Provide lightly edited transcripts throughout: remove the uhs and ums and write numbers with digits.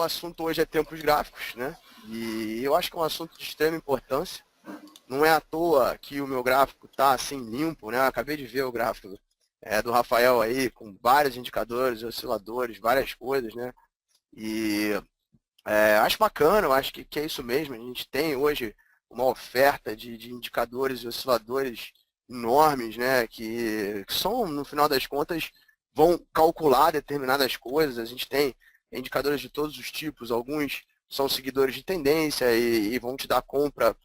assunto hoje é tempos gráficos, né? E eu acho que é um assunto de extrema importância. Não é à toa que o meu gráfico está assim limpo, né? Eu acabei de ver o gráfico do Rafael aí, com vários indicadores, osciladores, várias coisas, né? E acho bacana, eu acho que é isso mesmo. A gente tem hoje uma oferta de indicadores e osciladores enormes, né? Que são, no final das contas, vão calcular determinadas coisas. A gente tem indicadores de todos os tipos, alguns são seguidores de tendência e vão te dar compra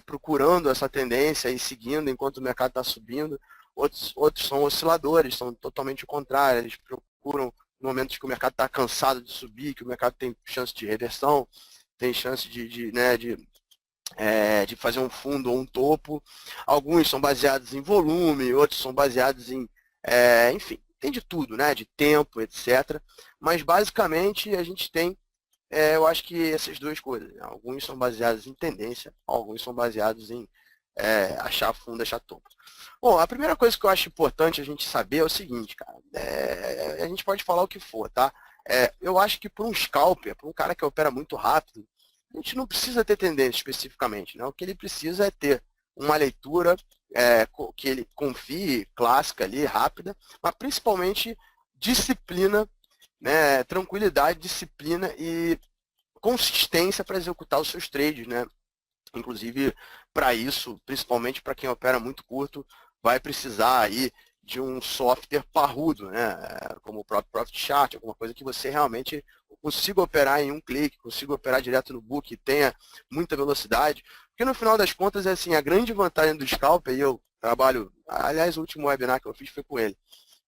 procurando essa tendência e seguindo enquanto o mercado está subindo. Outros são osciladores, são totalmente o contrário, eles procuram momentos que o mercado está cansado de subir, que o mercado tem chance de reversão, tem chance de fazer um fundo ou um topo. Alguns são baseados em volume, outros são baseados em, enfim, tem de tudo, né? De tempo, etc. Mas basicamente a gente tem, eu acho que essas duas coisas, né? Alguns são baseados em tendência, alguns são baseados em achar fundo, achar topo. Bom, a primeira coisa que eu acho importante a gente saber é o seguinte, cara, a gente pode falar o que for, tá? Eu acho que para um scalper, para um cara que opera muito rápido, a gente não precisa ter tendência especificamente, né? O que ele precisa é ter uma leitura que ele confie, clássica ali, rápida, mas principalmente disciplina, né? Tranquilidade, disciplina e consistência para executar os seus trades, né? Inclusive, para isso, principalmente para quem opera muito curto, vai precisar aí de um software parrudo, né? Como o próprio Profit Chart, alguma coisa que você realmente consiga operar em um clique, consiga operar direto no book, tenha muita velocidade. Porque no final das contas, é assim, a grande vantagem do scalper, e eu trabalho, aliás, o último webinar que eu fiz foi com ele,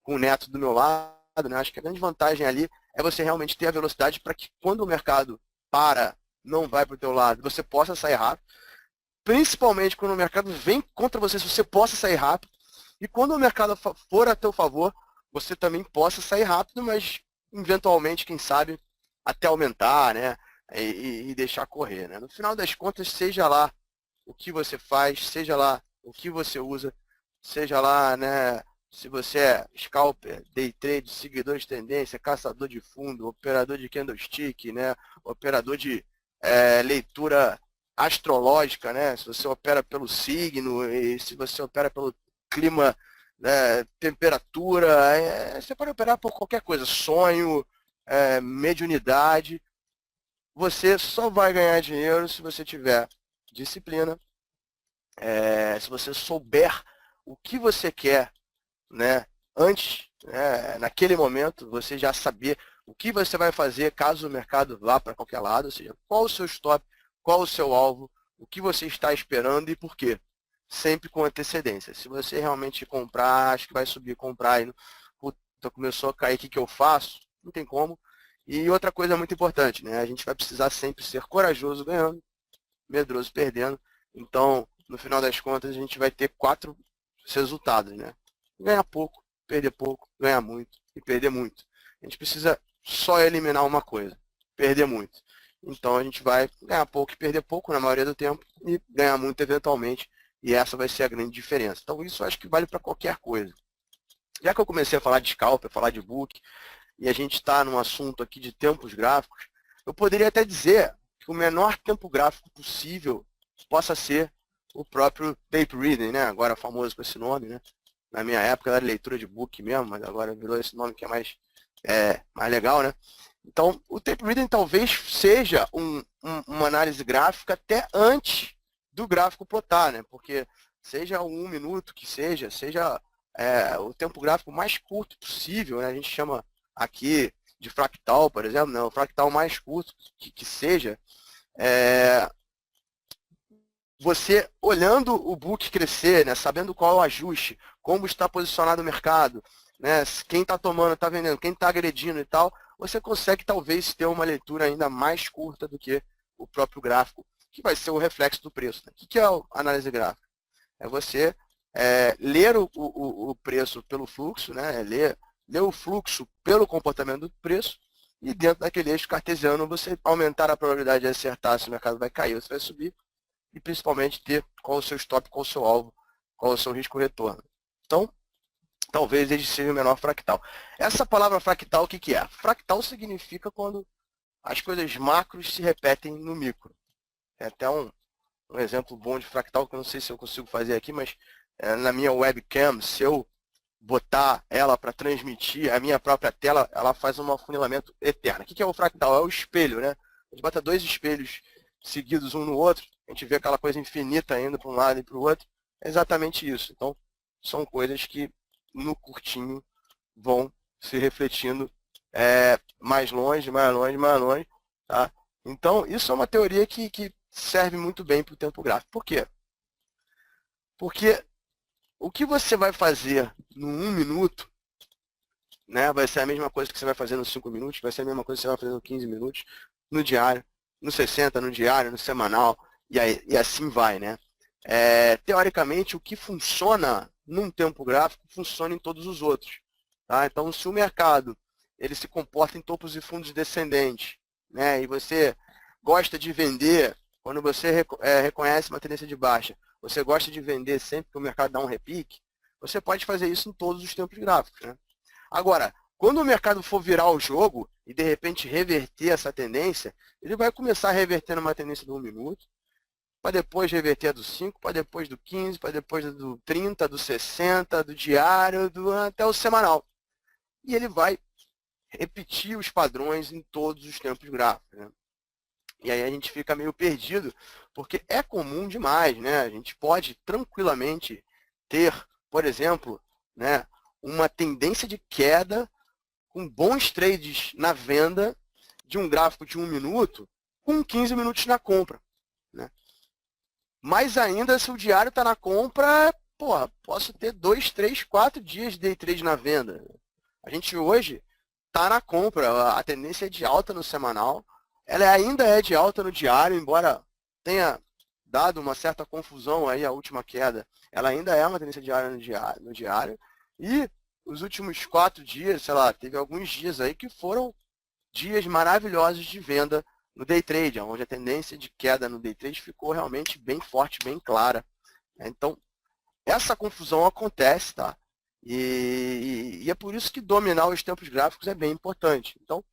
com o Neto do meu lado, né? Acho que a grande vantagem ali é você realmente ter a velocidade para que quando o mercado não vai para o teu lado, você possa sair rápido, principalmente quando o mercado vem contra você, se você possa sair rápido, e quando o mercado for a teu favor, você também possa sair rápido, mas eventualmente, quem sabe, até aumentar, né, e deixar correr, né? No final das contas, seja lá o que você faz, seja lá o que você usa, seja lá, né, se você é scalper, day trade, seguidor de tendência, caçador de fundo, operador de candlestick, né, operador de leitura astrológica, né, se você opera pelo signo e se você opera pelo clima, né, temperatura, você pode operar por qualquer coisa, sonho, mediunidade. Você só vai ganhar dinheiro se você tiver disciplina, se você souber o que você quer, né, antes, naquele momento, você já saber o que você vai fazer caso o mercado vá para qualquer lado, ou seja, qual o seu stop, qual o seu alvo, o que você está esperando e por quê. Sempre com antecedência. Se você realmente comprar, acho que vai subir, comprar e puta, começou a cair, o que eu faço? Não tem como. E outra coisa muito importante, né? A gente vai precisar sempre ser corajoso ganhando, medroso perdendo. Então, no final das contas, a gente vai ter 4 resultados, né? Ganhar pouco, perder pouco, ganhar muito e perder muito. A gente precisa só eliminar uma coisa, perder muito. Então, a gente vai ganhar pouco e perder pouco na maioria do tempo e ganhar muito eventualmente. E essa vai ser a grande diferença. Então, isso eu acho que vale para qualquer coisa. Já que eu comecei a falar de scalper, a falar de book, e a gente está num assunto aqui de tempos gráficos, eu poderia até dizer que o menor tempo gráfico possível possa ser o próprio tape reading, né? Agora famoso com esse nome, né? Na minha época era leitura de book mesmo, mas agora virou esse nome que é mais legal, né? Então, o tape reading talvez seja uma análise gráfica até antes do gráfico plotar, né? Porque seja 1 minuto que seja o tempo gráfico mais curto possível, né? A gente chama aqui de fractal, por exemplo, né? O fractal mais curto que seja, você olhando o book crescer, né? Sabendo qual é o ajuste, como está posicionado o mercado, né? Quem está tomando, está vendendo, quem está agredindo e tal, você consegue talvez ter uma leitura ainda mais curta do que o próprio gráfico, que vai ser o reflexo do preço, né? O que é a análise gráfica? É você ler o preço pelo fluxo, né? ler o fluxo pelo comportamento do preço e dentro daquele eixo cartesiano você aumentar a probabilidade de acertar se o mercado vai cair ou se vai subir e principalmente ter qual o seu stop, qual o seu alvo, qual o seu risco-retorno. Então, talvez ele seja o menor fractal. Essa palavra fractal, o que é? Fractal significa quando as coisas macros se repetem no micro. É até um exemplo bom de fractal, que eu não sei se eu consigo fazer aqui, mas na minha webcam, se eu botar ela para transmitir a minha própria tela, ela faz um afunilamento eterno. O que é o fractal? É o espelho, né? A gente bota dois espelhos seguidos um no outro, a gente vê aquela coisa infinita indo para um lado e para o outro. É exatamente isso. Então, são coisas que no curtinho vão se refletindo mais longe, mais longe, mais longe. Tá? Então, isso é uma teoria que serve muito bem para o tempo gráfico. Por quê? Porque o que você vai fazer no 1 minuto, né, vai ser a mesma coisa que você vai fazer nos 5 minutos, vai ser a mesma coisa que você vai fazer nos 15 minutos, no diário, no 60, no diário, no semanal, e assim vai, né? Teoricamente, o que funciona num tempo gráfico, funciona em todos os outros. Tá? Então, se o mercado ele se comporta em topos e fundos descendentes, né, e você gosta de vender, quando você reconhece uma tendência de baixa, você gosta de vender sempre que o mercado dá um repique, você pode fazer isso em todos os tempos gráficos. Né? Agora, quando o mercado for virar o jogo e de repente reverter essa tendência, ele vai começar revertendo uma tendência do 1 minuto, para depois reverter a do 5, para depois do 15, para depois do 30, do 60, do diário, até o semanal. E ele vai repetir os padrões em todos os tempos gráficos. Né? E aí a gente fica meio perdido, porque é comum demais, né? A gente pode tranquilamente ter, por exemplo, né, uma tendência de queda com bons trades na venda de um gráfico de 1 minuto com 15 minutos na compra. Né? Mas ainda, se o diário está na compra, porra, posso ter 2, 3, 4 dias de day trade na venda. A gente hoje está na compra, a tendência é de alta no semanal, ela ainda é de alta no diário, embora tenha dado uma certa confusão aí a última queda, ela ainda é uma tendência diária no diário, e os últimos 4 dias, sei lá, teve alguns dias aí que foram dias maravilhosos de venda no day trade, onde a tendência de queda no day trade ficou realmente bem forte, bem clara. Então, essa confusão acontece, tá? E é por isso que dominar os tempos gráficos é bem importante. Então,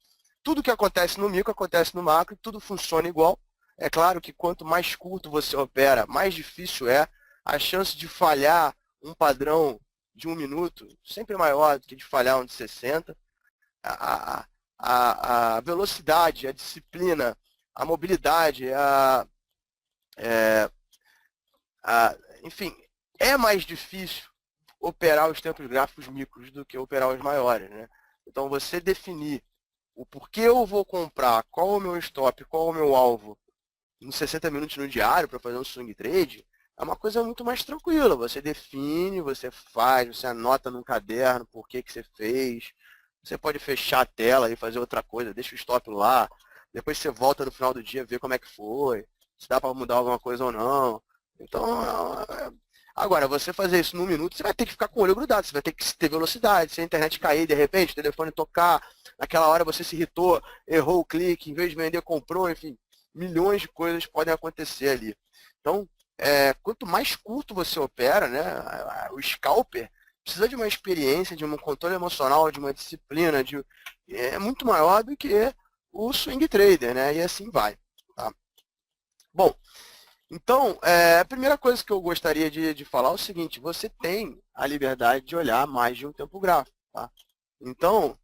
tudo que acontece no micro acontece no macro, tudo funciona igual. É claro que quanto mais curto você opera, mais difícil é. A chance de falhar um padrão de 1 minuto sempre é maior do que de falhar um de 60. A velocidade, a disciplina, a mobilidade, enfim, é mais difícil operar os tempos gráficos micros do que operar os maiores. Né? Então, você definir o porquê eu vou comprar, qual é o meu stop, qual é o meu alvo, nos 60 minutos no diário para fazer um swing trade, é uma coisa muito mais tranquila. Você define, você faz, você anota num caderno por que você fez. Você pode fechar a tela e fazer outra coisa, deixa o stop lá. Depois você volta no final do dia, ver como é que foi, se dá para mudar alguma coisa ou não. Então, agora, você fazer isso num minuto, você vai ter que ficar com o olho grudado, você vai ter que ter velocidade. Se a internet cair, de repente, o telefone tocar, naquela hora você se irritou, errou o clique, em vez de vender, comprou, enfim, milhões de coisas podem acontecer ali. Então, quanto mais curto você opera, né, o scalper precisa de uma experiência, de um controle emocional, de uma disciplina, é muito maior do que o swing trader, né, e assim vai. Tá? Bom, então, a primeira coisa que eu gostaria de falar é o seguinte, você tem a liberdade de olhar mais de um tempo gráfico. Tá? Então,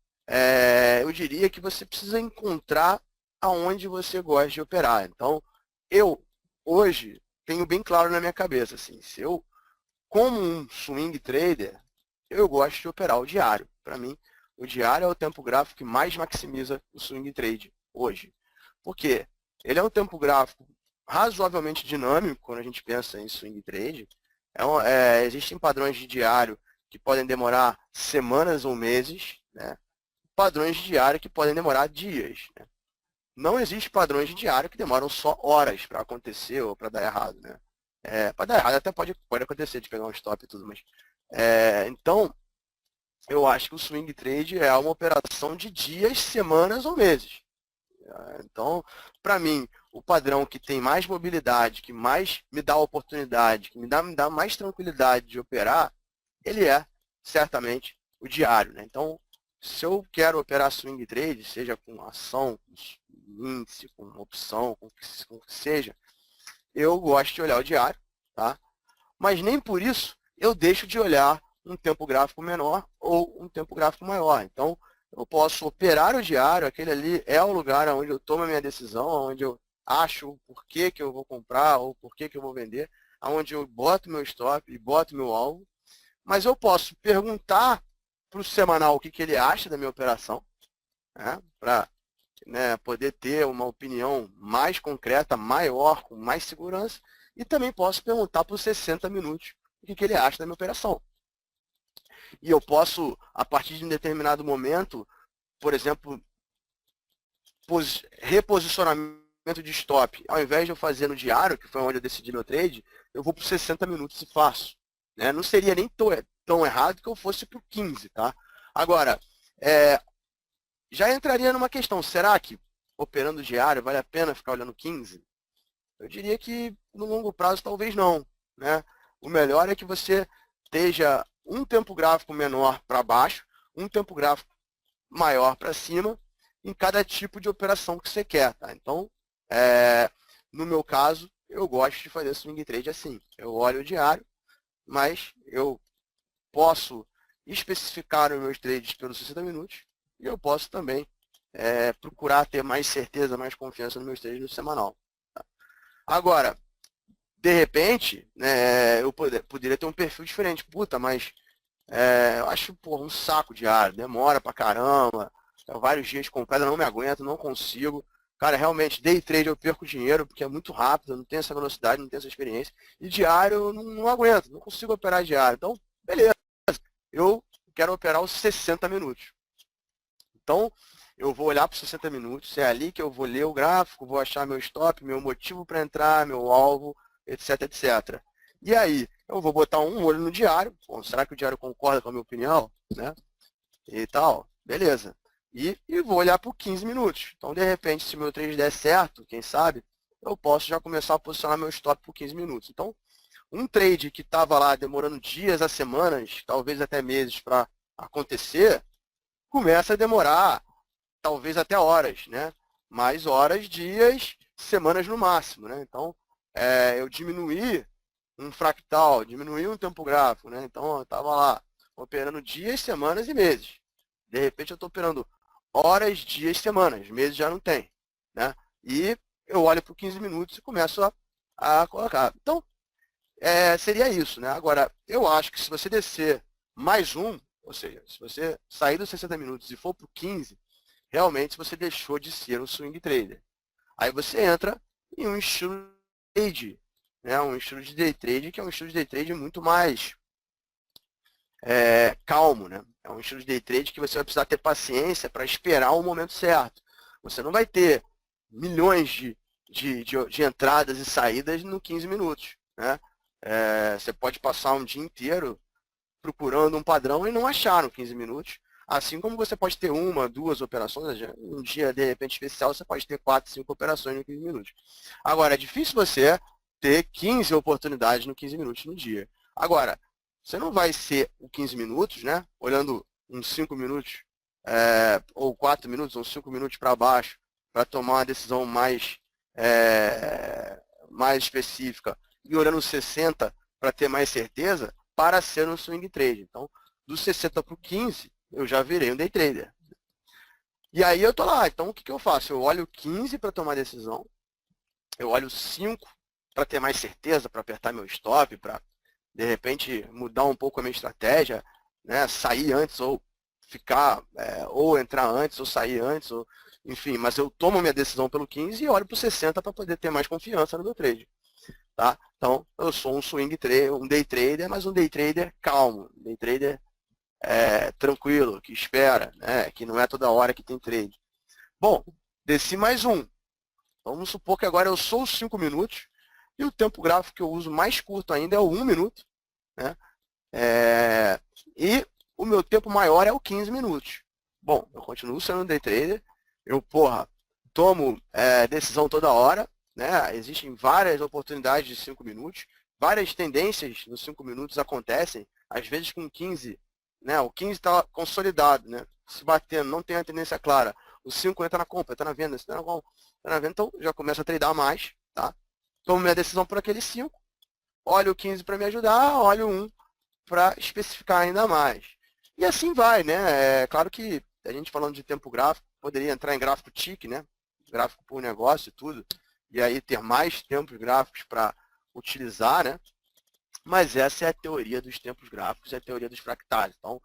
eu diria que você precisa encontrar aonde você gosta de operar. Então, eu, hoje, tenho bem claro na minha cabeça, assim, se eu, como um swing trader, eu gosto de operar o diário. Para mim, o diário é o tempo gráfico que mais maximiza o swing trade hoje. Por quê? Ele é um tempo gráfico razoavelmente dinâmico quando a gente pensa em swing trade. Existem padrões de diário que podem demorar semanas ou meses, né? Padrões de diário que podem demorar dias. Né? Não existe padrões de diário que demoram só horas para acontecer ou para dar errado. Né? Para dar errado até pode acontecer de pegar um stop e tudo, mas então eu acho que o swing trade é uma operação de dias, semanas ou meses. Então, para mim, o padrão que tem mais mobilidade, que mais me dá oportunidade, que me dá mais tranquilidade de operar, ele é certamente o diário. Né? Então, se eu quero operar swing trade, seja com ação, índice, com opção, com o que seja, eu gosto de olhar o diário, tá? Mas nem por isso eu deixo de olhar um tempo gráfico menor ou um tempo gráfico maior. Então, eu posso operar o diário, aquele ali é o lugar onde eu tomo a minha decisão, onde eu acho o porquê que eu vou comprar ou porquê que eu vou vender, onde eu boto meu stop e boto meu alvo. Mas eu posso perguntar para o semanal o que ele acha da minha operação, né, para poder ter uma opinião mais concreta, maior, com mais segurança, e também posso perguntar para os 60 minutos o que ele acha da minha operação. E eu posso, a partir de um determinado momento, por exemplo, reposicionamento de stop. Ao invés de eu fazer no diário, que foi onde eu decidi meu trade, eu vou para os 60 minutos e faço. Né? Não seria nem tão errado que eu fosse para o 15. Tá? Agora, já entraria numa questão, será que operando diário vale a pena ficar olhando 15? Eu diria que no longo prazo talvez não. Né? O melhor é que você esteja um tempo gráfico menor para baixo, um tempo gráfico maior para cima, em cada tipo de operação que você quer. Tá? Então, no meu caso, eu gosto de fazer swing trade assim. Eu olho o diário, mas eu posso especificar os meus trades pelos 60 minutos e eu posso também procurar ter mais certeza, mais confiança nos meus trades no semanal. Tá? Agora, de repente, eu poderia ter um perfil diferente. Puta, mas eu acho um saco diário, demora pra caramba, vários dias comprados, eu não me aguento, não consigo. Cara, realmente, day trade eu perco dinheiro porque é muito rápido, eu não tenho essa velocidade, não tenho essa experiência. E diário eu não aguento, não consigo operar diário. Então, beleza, eu quero operar os 60 minutos. Então, eu vou olhar para os 60 minutos, é ali que eu vou ler o gráfico, vou achar meu stop, meu motivo para entrar, meu alvo, etc, etc. E aí, eu vou botar um olho no diário. Bom, será que o diário concorda com a minha opinião? Né? E tal, beleza. E vou olhar por 15 minutos. Então, de repente, se o meu trade der certo, quem sabe, eu posso já começar a posicionar meu stop por 15 minutos. Então, um trade que estava lá demorando dias a semanas, talvez até meses para acontecer, começa a demorar talvez até horas, né? Mais horas, dias, semanas no máximo, né? Então, eu diminuí um fractal, diminuir um tempo gráfico, né? Então, eu estava lá operando dias, semanas e meses. De repente, eu estou operando horas, dias, semanas. Meses já não tem, né? E eu olho para 15 minutos e começo a colocar. Então, seria isso, né? Agora, eu acho que se você descer mais um, ou seja, se você sair dos 60 minutos e for para o 15, realmente você deixou de ser um swing trader. Aí você entra em um estilo de trade, né? Um estilo de day trade, que é um estilo de day trade muito mais calmo, né? É um estilo de day trade que você vai precisar ter paciência para esperar o momento certo. Você não vai ter milhões de entradas e saídas no 15 minutos, né? Você pode passar um dia inteiro procurando um padrão e não achar no 15 minutos. Assim como você pode ter uma, duas operações, um dia de repente especial, você pode ter 4, 5 operações no 15 minutos. Agora, é difícil você ter 15 oportunidades no 15 minutos no dia. Agora, você não vai ser o 15 minutos, né? Olhando uns 5 minutos, ou 4 minutos, ou 5 minutos para baixo, para tomar uma decisão mais específica, e olhando 60 para ter mais certeza, para ser um swing trade. Então, do 60 para o 15, eu já virei um day trader. E aí eu tô lá, então o que eu faço? Eu olho 15 para tomar decisão, eu olho 5 para ter mais certeza, para apertar meu stop, para de repente mudar um pouco a minha estratégia, né? Sair antes ou ficar, ou entrar antes ou sair antes, ou, enfim, mas eu tomo minha decisão pelo 15 e olho para o 60 para poder ter mais confiança no meu trade. Tá? Então, eu sou um swing trader, um day trader, mas um day trader calmo, um day trader tranquilo, que espera, né? Que não é toda hora que tem trade. Bom, desci mais um. Vamos supor que agora eu sou os 5 minutos e o tempo gráfico que eu uso mais curto ainda é o 1 minuto. Né? E o meu tempo maior é o 15 minutos. Bom, eu continuo sendo um day trader, eu, tomo decisão toda hora, né? Existem várias oportunidades de 5 minutos, várias tendências nos 5 minutos acontecem, às vezes com 15, né? O 15 está consolidado, né? Se batendo, não tem a tendência clara. o 5 entra na compra, entra na venda, entra na compra, entra na venda, então já começo a tradar mais, tá? Tomo minha decisão por aquele 5, olho o 15 para me ajudar, olho o 1 para especificar ainda mais. E assim vai, né? É claro que a gente falando de tempo gráfico, poderia entrar em gráfico TIC, né? Gráfico por negócio e tudo, e aí ter mais tempos gráficos para utilizar, né? Mas essa é a teoria dos tempos gráficos, é a teoria dos fractais. Então,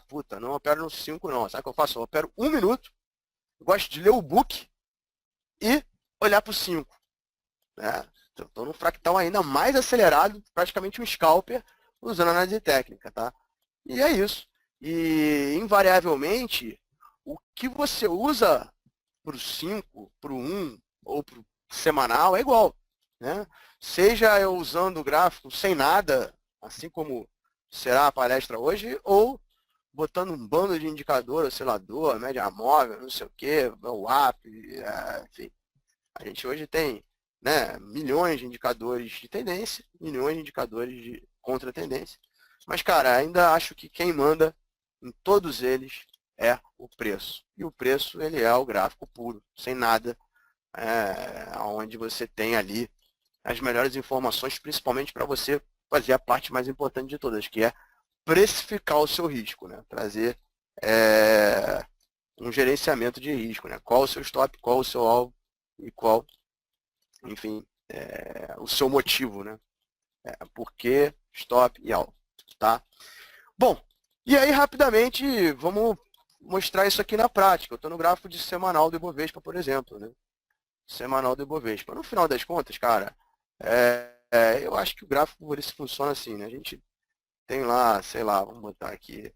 puta, não opero no 5 não. Sabe o que eu faço? Eu opero 1 minuto, eu gosto de ler o book e olhar para o 5. Né? Estou num fractal ainda mais acelerado, praticamente um scalper, usando análise técnica. Tá? E é isso. E, invariavelmente, o que você usa para o 5, para o 1 ou para o semanal é igual. Né? Seja eu usando o gráfico sem nada, assim como será a palestra hoje, ou botando um bando de indicador, oscilador, média móvel, não sei o que, o app, enfim. A gente hoje tem, né, milhões de indicadores de tendência, milhões de indicadores de contra-tendência. Mas, cara, ainda acho que quem manda em todos eles é o preço. E o preço, ele é o gráfico puro, sem nada, onde você tem ali as melhores informações, principalmente para você fazer a parte mais importante de todas, que é precificar o seu risco, né? Trazer um gerenciamento de risco, né? Qual o seu stop, qual o seu alvo e qual, enfim, o seu motivo, né? Por que stop e alvo, tá? Bom, e aí rapidamente vamos mostrar isso aqui na prática. Eu estou no gráfico de semanal do Ibovespa, por exemplo, né? Semanal do Ibovespa. No final das contas, cara, eu acho que o gráfico por isso funciona assim, né? A gente tem lá, sei lá, vamos botar aqui,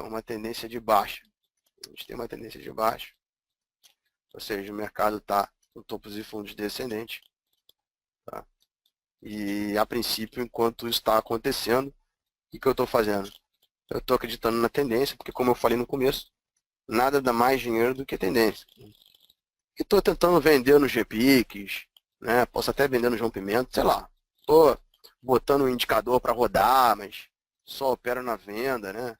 uma tendência de baixa. A gente tem uma tendência de baixa, ou seja, o mercado está no topos e fundos descendentes. Tá? E, a princípio, enquanto isso está acontecendo, o que eu estou fazendo? Eu estou acreditando na tendência, porque, como eu falei no começo, nada dá mais dinheiro do que tendência. E estou tentando vender nos GPICs, né? Posso até vender nos rompimentos, sei lá. Estou botando um indicador para rodar, mas só opero na venda, né?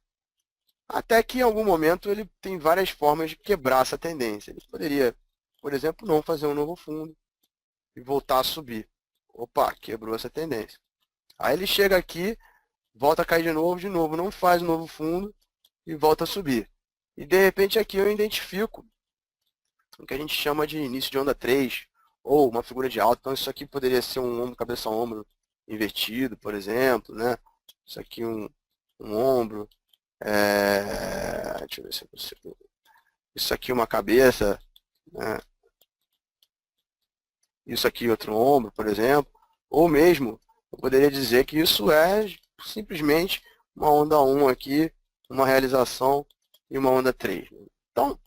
Até que em algum momento ele tem várias formas de quebrar essa tendência. Ele poderia, por exemplo, não fazer um novo fundo e voltar a subir. Opa, quebrou essa tendência. Aí ele chega aqui, volta a cair de novo, não faz um novo fundo e volta a subir. E de repente aqui eu identifico o que a gente chama de início de onda 3, ou uma figura de alta. Então isso aqui poderia ser um ombro, cabeça a ombro invertido, por exemplo, né? Isso aqui um ombro. Deixa eu ver se eu consigo. Isso aqui uma cabeça, né? Isso aqui outro ombro, por exemplo. Ou mesmo, eu poderia dizer que isso é simplesmente uma onda 1 aqui, uma realização e uma onda 3. Então,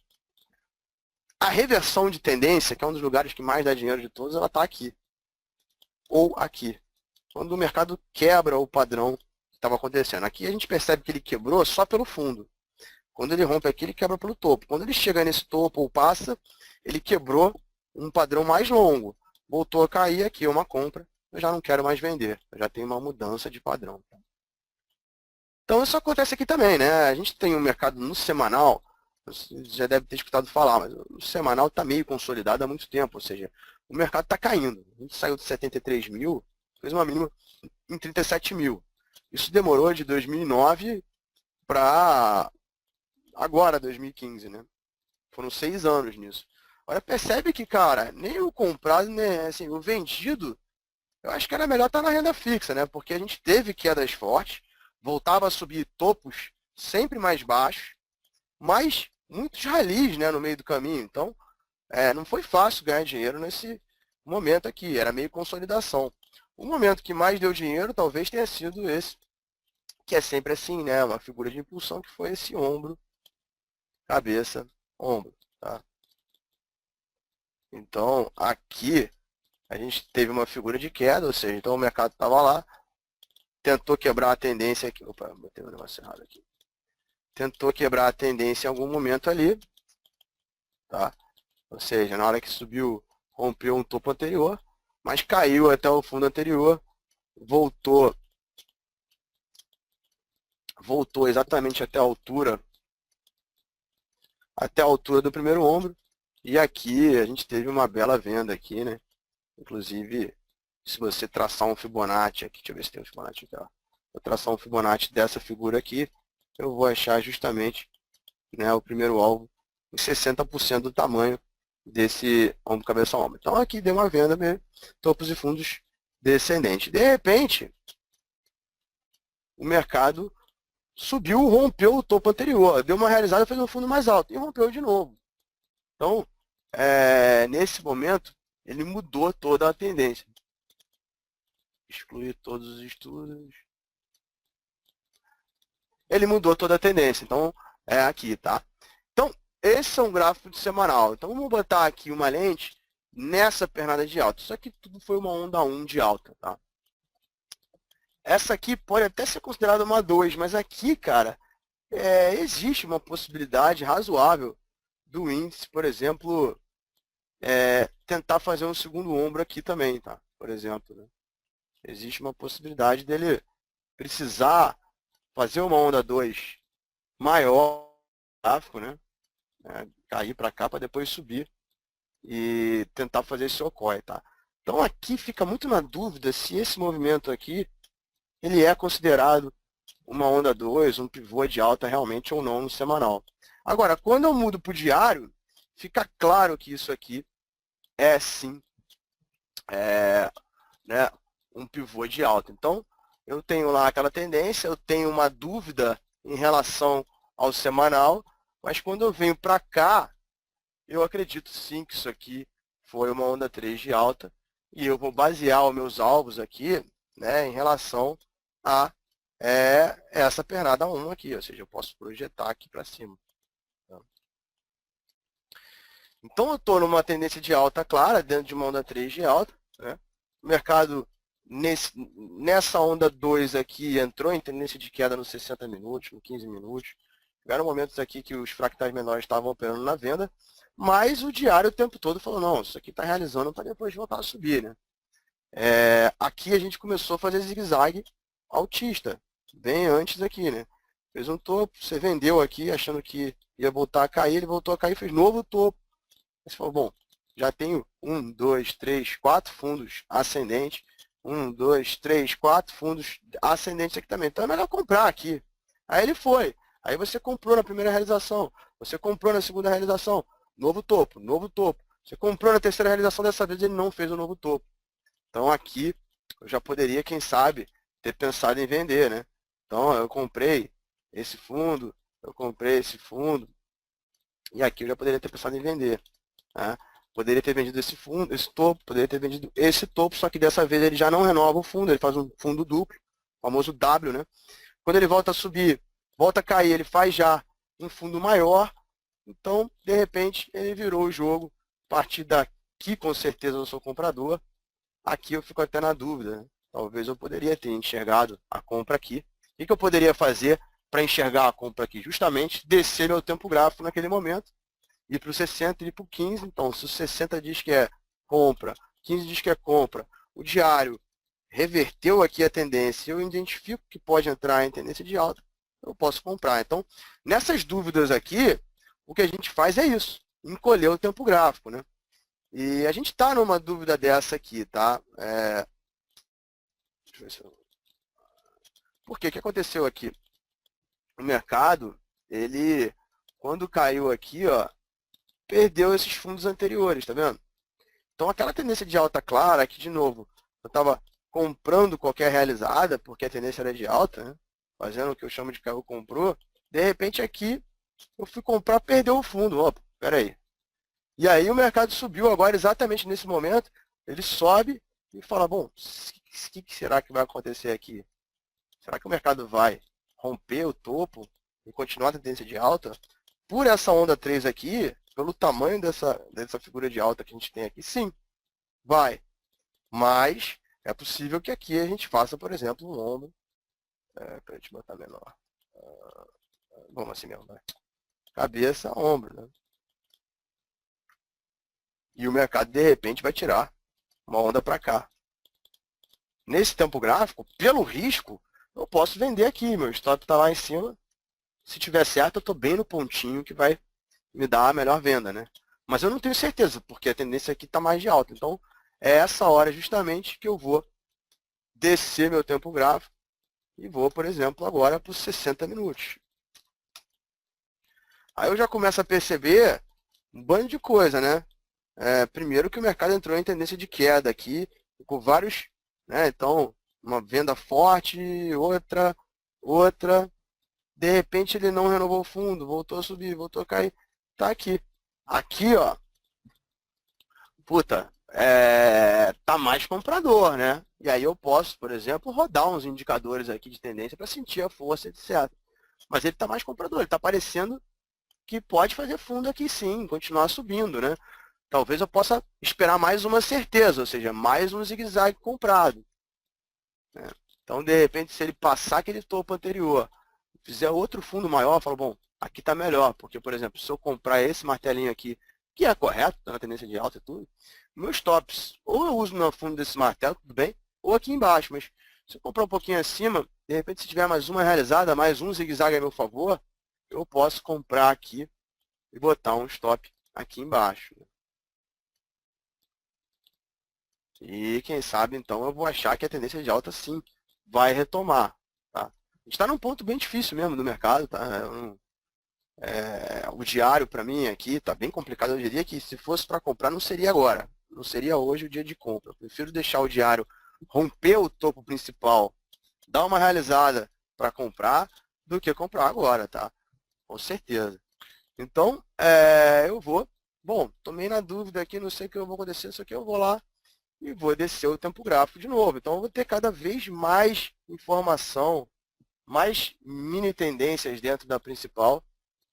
a reversão de tendência, que é um dos lugares que mais dá dinheiro de todos, ela está aqui. Ou aqui. Quando o mercado quebra o padrão que estava acontecendo. Aqui a gente percebe que ele quebrou só pelo fundo. Quando ele rompe aqui, ele quebra pelo topo. Quando ele chega nesse topo ou passa, ele quebrou um padrão mais longo. Voltou a cair aqui, uma compra. Eu já não quero mais vender. Eu já tenho uma mudança de padrão. Então isso acontece aqui também, né? A gente tem um mercado no semanal, você já deve ter escutado falar, mas o semanal está meio consolidado há muito tempo. Ou seja, o mercado está caindo. A gente saiu de 73 mil, fez uma mínima em 37 mil. Isso demorou de 2009 para agora, 2015, né? Foram 6 anos nisso. Olha, percebe que, cara, nem o comprado, né, assim, o vendido, eu acho que era melhor estar na renda fixa, né? Porque a gente teve quedas fortes, voltava a subir topos sempre mais baixos, mas muitos ralis, né, no meio do caminho. Então, não foi fácil ganhar dinheiro nesse momento aqui, era meio consolidação. O momento que mais deu dinheiro talvez tenha sido esse, que é sempre assim, né? Uma figura de impulsão, que foi esse ombro, cabeça, ombro, tá? Então, aqui a gente teve uma figura de queda, ou seja, então o mercado estava lá, tentou quebrar a tendência aqui, opa, botei o negócio errado aqui. Tentou quebrar a tendência em algum momento ali, tá? Ou seja, na hora que subiu, rompeu um topo anterior, mas caiu até o fundo anterior, voltou exatamente até a altura até a altura do primeiro ombro. E aqui a gente teve uma bela venda aqui, né? Inclusive, se você traçar um Fibonacci aqui, deixa eu ver se tem um Fibonacci aqui, ó. Vou traçar um Fibonacci dessa figura aqui, eu vou achar justamente, né, o primeiro alvo em 60% do tamanho desse ombro, cabeça, ombro. Então aqui deu uma venda mesmo, topos e fundos descendentes. De repente, o mercado subiu, rompeu o topo anterior, deu uma realizada, fez um fundo mais alto e rompeu de novo. Então, nesse momento, ele mudou toda a tendência. Excluir todos os estudos. Ele mudou toda a tendência. Então, é aqui, tá? Então, esse é um gráfico de semanal. Então, vamos botar aqui uma lente nessa pernada de alta. Isso aqui tudo foi uma onda 1 de alta, tá? Essa aqui pode até ser considerada uma 2, mas aqui, cara, existe uma possibilidade razoável do índice, por exemplo, tentar fazer um segundo ombro aqui também, tá? Por exemplo, né? Existe uma possibilidade dele precisar fazer uma onda 2 maior, gráfico, né? Cair para cá para depois subir e tentar fazer esse ocorre, tá? Então aqui fica muito na dúvida se esse movimento aqui ele é considerado uma onda 2, um pivô de alta realmente ou não no semanal. Agora, quando eu mudo para o diário, fica claro que isso aqui é sim né, um pivô de alta. Então, eu tenho lá aquela tendência, eu tenho uma dúvida em relação ao semanal, mas quando eu venho para cá, eu acredito sim que isso aqui foi uma onda 3 de alta e eu vou basear os meus alvos aqui, né, em relação a essa pernada 1 aqui, ou seja, eu posso projetar aqui para cima. Então, eu estou numa tendência de alta clara, dentro de uma onda 3 de alta, né? O mercado, nessa onda 2 aqui, entrou em tendência de queda nos 60 minutos, nos 15 minutos. Tiveram momentos aqui que os fractais menores estavam operando na venda, mas o diário o tempo todo falou, não, isso aqui está realizando para depois voltar a subir, né? Aqui a gente começou a fazer zigue-zague altista, bem antes aqui, né? Fez um topo, você vendeu aqui achando que ia voltar a cair, ele voltou a cair, fez novo topo. Você falou, bom, já tenho 1, 2, 3, 4 fundos ascendentes, 1, 2, 3, 4 fundos ascendentes aqui também, então é melhor comprar aqui. Aí ele foi, aí você comprou na primeira realização, você comprou na segunda realização, novo topo, novo topo. Você comprou na terceira realização, dessa vez ele não fez o novo topo. Então aqui eu já poderia, quem sabe, ter pensado em vender, né? Então eu comprei esse fundo, eu comprei esse fundo, e aqui eu já poderia ter pensado em vender. Né? Poderia ter vendido esse fundo, esse topo, poderia ter vendido esse topo, só que dessa vez ele já não renova o fundo, ele faz um fundo duplo, o famoso W, né? Quando ele volta a subir, volta a cair, ele faz já um fundo maior, então, de repente, ele virou o jogo. A partir daqui, com certeza, eu sou comprador. Aqui eu fico até na dúvida, né? Talvez eu poderia ter enxergado a compra aqui. O que eu poderia fazer para enxergar a compra aqui? Justamente descer meu tempo gráfico naquele momento, ir para o 60 e ir para o 15. Então, se o 60 diz que é compra, 15 diz que é compra, o diário reverteu aqui a tendência, eu identifico que pode entrar em tendência de alta, eu posso comprar. Então, nessas dúvidas aqui, o que a gente faz é isso, encolher o tempo gráfico, né? E a gente está numa dúvida dessa aqui, tá? Deixa eu ver se eu... Por quê? O que aconteceu aqui? O mercado, ele, quando caiu aqui, ó, perdeu esses fundos anteriores, tá vendo? Então, aquela tendência de alta clara, aqui de novo, eu estava comprando qualquer realizada, porque a tendência era de alta, né? Fazendo o que eu chamo de caiu comprou, de repente aqui eu fui comprar, perdeu o fundo. Opa, peraí. E aí o mercado subiu agora, exatamente nesse momento, ele sobe e fala, bom, o que será que vai acontecer aqui? Será que o mercado vai romper o topo e continuar a tendência de alta? Por essa onda 3 aqui, pelo tamanho dessa figura de alta que a gente tem aqui, sim, vai. Mas é possível que aqui a gente faça, por exemplo, um ombro. Para a gente botar menor. Vamos assim mesmo, vai. Cabeça, ombro, né? E o mercado, de repente, vai tirar uma onda para cá. Nesse tempo gráfico, pelo risco, eu posso vender aqui. Meu stop está lá em cima. Se tiver certo, eu estou bem no pontinho que vai me dá a melhor venda, né? Mas eu não tenho certeza, porque a tendência aqui está mais de alta. Então, é essa hora justamente que eu vou descer meu tempo gráfico e vou, por exemplo, agora para os 60 minutos. Aí eu já começo a perceber um bando de coisa, né? Primeiro que o mercado entrou em tendência de queda aqui, com vários, né? Então, uma venda forte, outra. De repente ele não renovou o fundo, voltou a subir, voltou a cair. Tá aqui. Aqui, ó, puta, tá mais comprador, né? E aí eu posso, por exemplo, rodar uns indicadores aqui de tendência para sentir a força, etc. Mas ele tá mais comprador, ele tá parecendo que pode fazer fundo aqui sim, continuar subindo, né? Talvez eu possa esperar mais uma certeza, ou seja, mais um zigue-zague comprado, né? Então, de repente, se ele passar aquele topo anterior, fizer outro fundo maior, eu falo, bom, aqui está melhor, porque, por exemplo, se eu comprar esse martelinho aqui, que é correto, está na tendência de alta e tudo, meus tops, ou eu uso no fundo desse martelo, tudo bem, ou aqui embaixo, mas se eu comprar um pouquinho acima, de repente, se tiver mais uma realizada, mais um zigue-zague a meu favor, eu posso comprar aqui e botar um stop aqui embaixo. E quem sabe, então, eu vou achar que a tendência de alta, sim, vai retomar. Tá? A gente está num ponto bem difícil mesmo do mercado. Tá? O diário, para mim, aqui está bem complicado. Eu diria que se fosse para comprar, não seria agora. Não seria hoje o dia de compra. Eu prefiro deixar o diário romper o topo principal, dar uma realizada para comprar, do que comprar agora, tá? Com certeza. Então, eu vou. Bom, tomei na dúvida aqui, não sei o que eu vou acontecer, só que eu vou lá e vou descer o tempo gráfico de novo. Então, eu vou ter cada vez mais informação, mais mini tendências dentro da principal,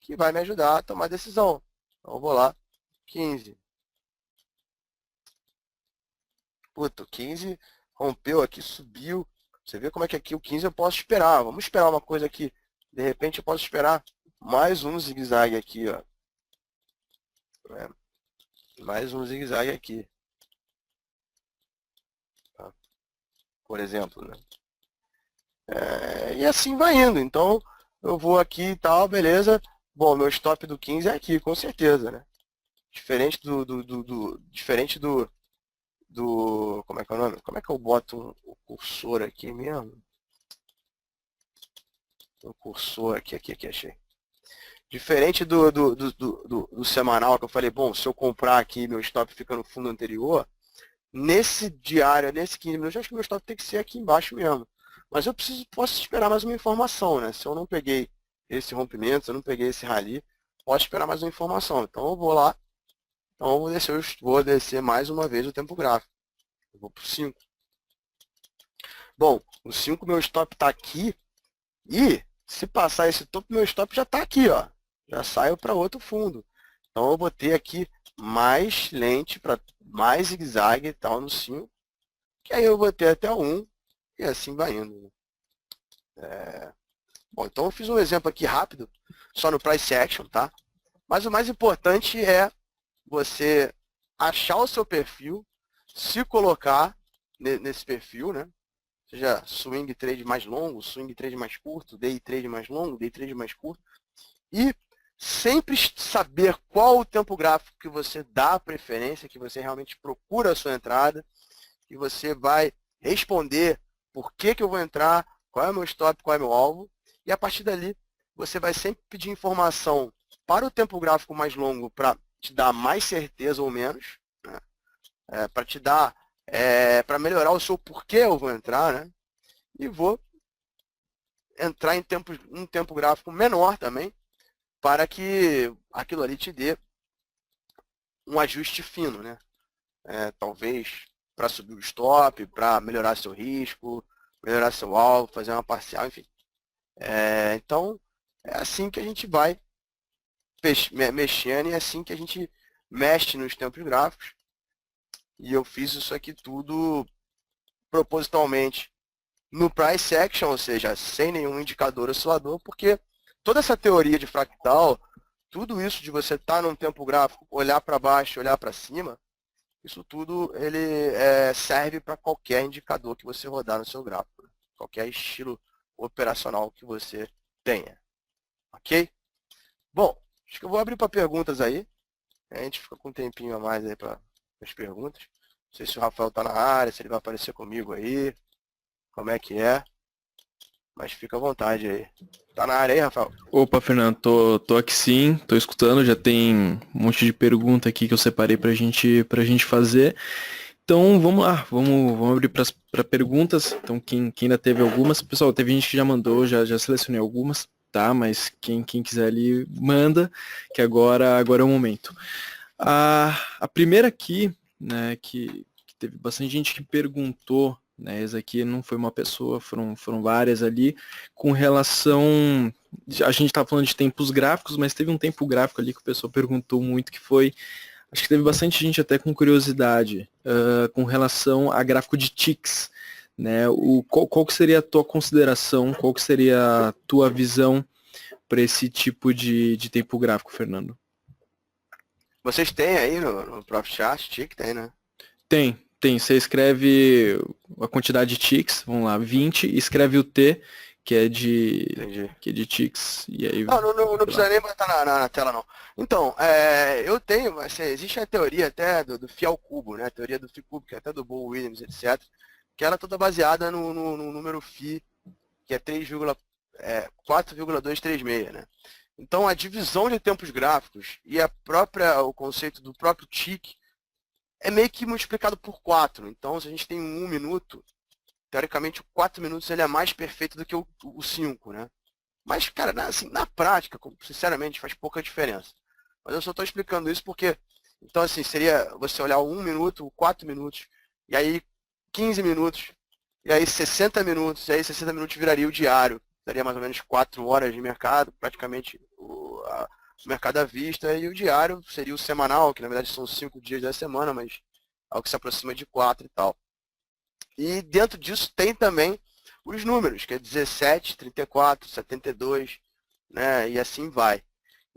que vai me ajudar a tomar decisão. Então, eu vou lá, 15. Puta, o 15 rompeu aqui, subiu. Você vê como é que aqui o 15 eu posso esperar. Vamos esperar uma coisa aqui. De repente, eu posso esperar mais um zigue-zague aqui, ó. Mais um zigue-zague aqui, tá? Por exemplo, né? E assim vai indo. Então, eu vou aqui e tal, beleza. Bom, meu stop do 15 é aqui, com certeza, né? Diferente como é que é o nome? Como é que eu boto o cursor aqui mesmo? O cursor aqui, achei. Diferente do semanal, que eu falei, bom, se eu comprar aqui, meu stop fica no fundo anterior, nesse diário, nesse 15 minutos, eu acho que meu stop tem que ser aqui embaixo mesmo. Mas eu posso esperar mais uma informação, né? Se eu não peguei esse rompimento, se eu não peguei esse rally, posso esperar mais uma informação. Então eu vou lá, então vou descer mais uma vez o tempo gráfico. Eu vou para o 5. Bom, o 5 meu stop está aqui e se passar esse topo, meu stop já está aqui, ó. Já saio para outro fundo. Então eu botei aqui mais lente, para mais zigue-zague e tal no 5, que aí eu botei até o 1 e assim vai indo. Bom, então eu fiz um exemplo aqui rápido, só no Price Action, tá? Mas o mais importante é você achar o seu perfil, se colocar nesse perfil, né? Seja swing trade mais longo, swing trade mais curto, day trade mais longo, day trade mais curto. E sempre saber qual o tempo gráfico que você dá preferência, que você realmente procura a sua entrada, que você vai responder por que eu vou entrar, qual é o meu stop, qual é o meu alvo. E a partir dali, você vai sempre pedir informação para o tempo gráfico mais longo para te dar mais certeza ou menos, né? Para te dar, para melhorar o seu porquê eu vou entrar, né? E vou entrar em um tempo gráfico menor também, para que aquilo ali te dê um ajuste fino, né? Talvez para subir o stop, para melhorar seu risco, melhorar seu alvo, fazer uma parcial, enfim. Então, é assim que a gente vai mexendo e é assim que a gente mexe nos tempos gráficos. E eu fiz isso aqui tudo propositalmente no Price Action, ou seja, sem nenhum indicador oscilador, porque toda essa teoria de fractal, tudo isso de você estar num tempo gráfico, olhar para baixo, olhar para cima, isso tudo ele serve para qualquer indicador que você rodar no seu gráfico, qualquer estilo operacional que você tenha. Ok? Bom, Acho que eu vou abrir para perguntas aí. A gente fica com um tempinho a mais aí para as perguntas. Não sei se o Rafael está na área, se ele vai aparecer comigo aí, como é que é. Mas fica à vontade aí. Tá na área aí, Rafael? Opa, Fernando, tô aqui sim, tô escutando, já tem um monte de pergunta aqui que eu separei pra gente fazer. Então vamos lá, vamos abrir para perguntas. Então quem ainda teve algumas, pessoal, teve gente que já mandou, já selecionei algumas, tá? Mas quem quiser ali, manda, que agora é o momento. A primeira aqui, né, que teve bastante gente que perguntou, né, essa aqui não foi uma pessoa, foram várias ali, com relação, a gente estava falando de tempos gráficos, mas teve um tempo gráfico ali que o pessoal perguntou muito, que foi, acho que teve bastante gente até com curiosidade, com relação a gráfico de ticks, né, qual que seria a tua consideração, qual que seria a tua visão para esse tipo de tempo gráfico, Fernando? Vocês têm aí no ProfChat? TIC tem, né? Tem. Você escreve a quantidade de ticks, vamos lá, 20, e escreve o T, que é de, Entendi. que é de ticks, e aí, Não sei lá. precisa nem botar na tela, não. Então, eu tenho, assim, existe a teoria até do Phi ao cubo, né? A teoria do Phi cúbico, até do Bo Williams, etc. Que ela é toda baseada no número Phi, que é 4,236, né? Então, a divisão de tempos gráficos e o conceito do próprio TIC é meio que multiplicado por 4. Então, se a gente tem um minuto, teoricamente, o 4 minutos ele é mais perfeito do que o 5, né? Mas, cara, assim, na prática, sinceramente, faz pouca diferença. Mas eu só estou explicando isso porque, então, assim, seria você olhar o 1 minuto, o 4 minutos, e aí 15 minutos, e aí 60 minutos, e aí 60 minutos viraria o diário. Daria mais ou menos 4 horas de mercado, praticamente o mercado à vista, e o diário seria o semanal, que na verdade são 5 dias da semana, mas algo que se aproxima de 4 e tal. E dentro disso tem também os números, que é 17, 34, 72, né? E assim vai.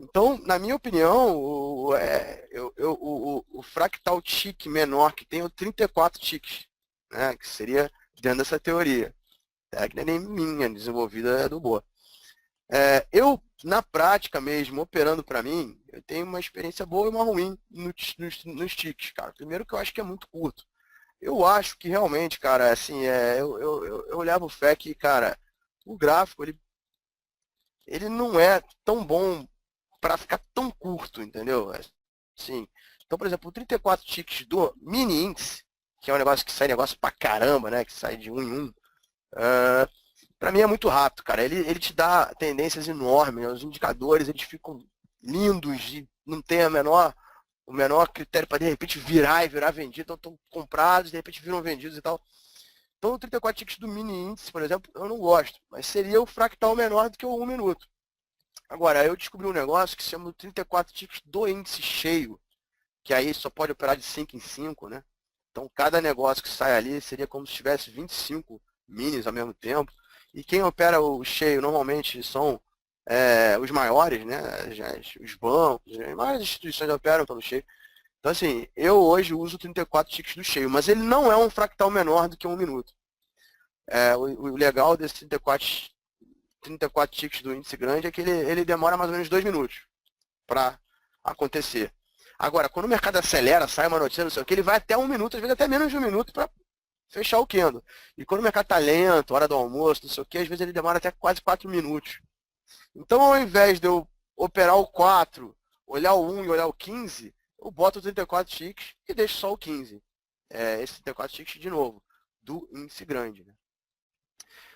Então, na minha opinião, o fractal tique menor que tem é o 34 tiques, né? Que seria dentro dessa teoria. Que não é nem minha, desenvolvida é do Boa. Na prática mesmo, operando para mim, eu tenho uma experiência boa e uma ruim nos tiques, cara. Primeiro que eu acho que é muito curto. Eu acho que realmente, cara, assim, eu levo fé que, cara, o gráfico, ele não é tão bom para ficar tão curto, entendeu? Assim, então, por exemplo, o 34 ticks do mini índice, que é um negócio que sai negócio pra caramba, né, que sai de um em um, para mim é muito rápido, cara. Ele te dá tendências enormes, né? Os indicadores, eles ficam lindos e não tem o menor critério para de repente virar e virar vendido, então estão comprados, de repente viram vendidos e tal. Então o 34 ticks do mini índice, por exemplo, eu não gosto, mas seria o fractal menor do que o 1 minuto. Agora, eu descobri um negócio que se chama 34 ticks do índice cheio, que aí só pode operar de 5 em 5, né? Então cada negócio que sai ali seria como se tivesse 25 minis ao mesmo tempo. E quem opera o cheio normalmente são os maiores, né? Os bancos, as maiores instituições operam pelo cheio. Então, assim, eu hoje uso 34 ticks do cheio, mas ele não é um fractal menor do que 1 minuto. O legal desse 34 ticks do índice grande é que ele demora mais ou menos 2 minutos para acontecer. Agora, quando o mercado acelera, sai uma notícia, não sei o que, ele vai até 1 minuto, às vezes até menos de 1 minuto para fechar o candle. E quando o mercado está lento, hora do almoço, não sei o que, às vezes ele demora até quase 4 minutos. Então, ao invés de eu operar o 4, olhar o 1 e olhar o 15, eu boto o 34 ticks e deixo só o 15. Esse 34 ticks, de novo, do índice grande, né?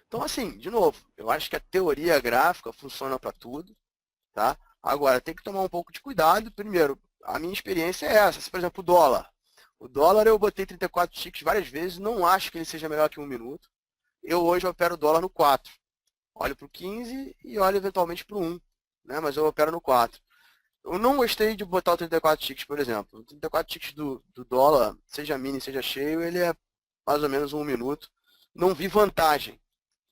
Então, assim, de novo, eu acho que a teoria gráfica funciona para tudo, tá? Agora, tem que tomar um pouco de cuidado. Primeiro, a minha experiência é essa. Se, por exemplo, o dólar. O dólar eu botei 34 ticks várias vezes, não acho que ele seja melhor que 1 minuto. Eu hoje opero o dólar no 4. Olho para o 15 e olho eventualmente para o 1, né? Mas eu opero no 4. Eu não gostei de botar o 34 ticks, por exemplo. O 34 ticks do dólar, seja mini, seja cheio, ele é mais ou menos 1 minuto. Não vi vantagem.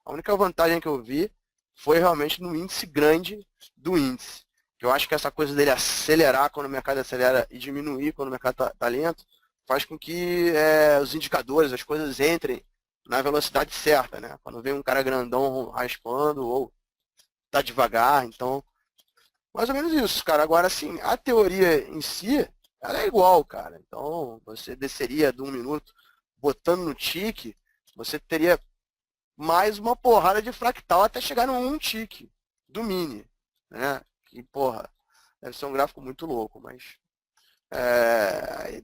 A única vantagem que eu vi foi realmente no índice grande do índice. Eu acho que essa coisa dele acelerar quando o mercado acelera e diminuir quando o mercado está lento, faz com que os indicadores, as coisas entrem na velocidade certa, né? Quando vem um cara grandão raspando ou está devagar, então Mais ou menos isso, cara. Agora, assim, a teoria em si, ela é igual, cara. Então, você desceria de 1 minuto botando no tique, você teria mais uma porrada de fractal até chegar no 1 tique do mini, né? Que, porra, deve ser um gráfico muito louco, mas é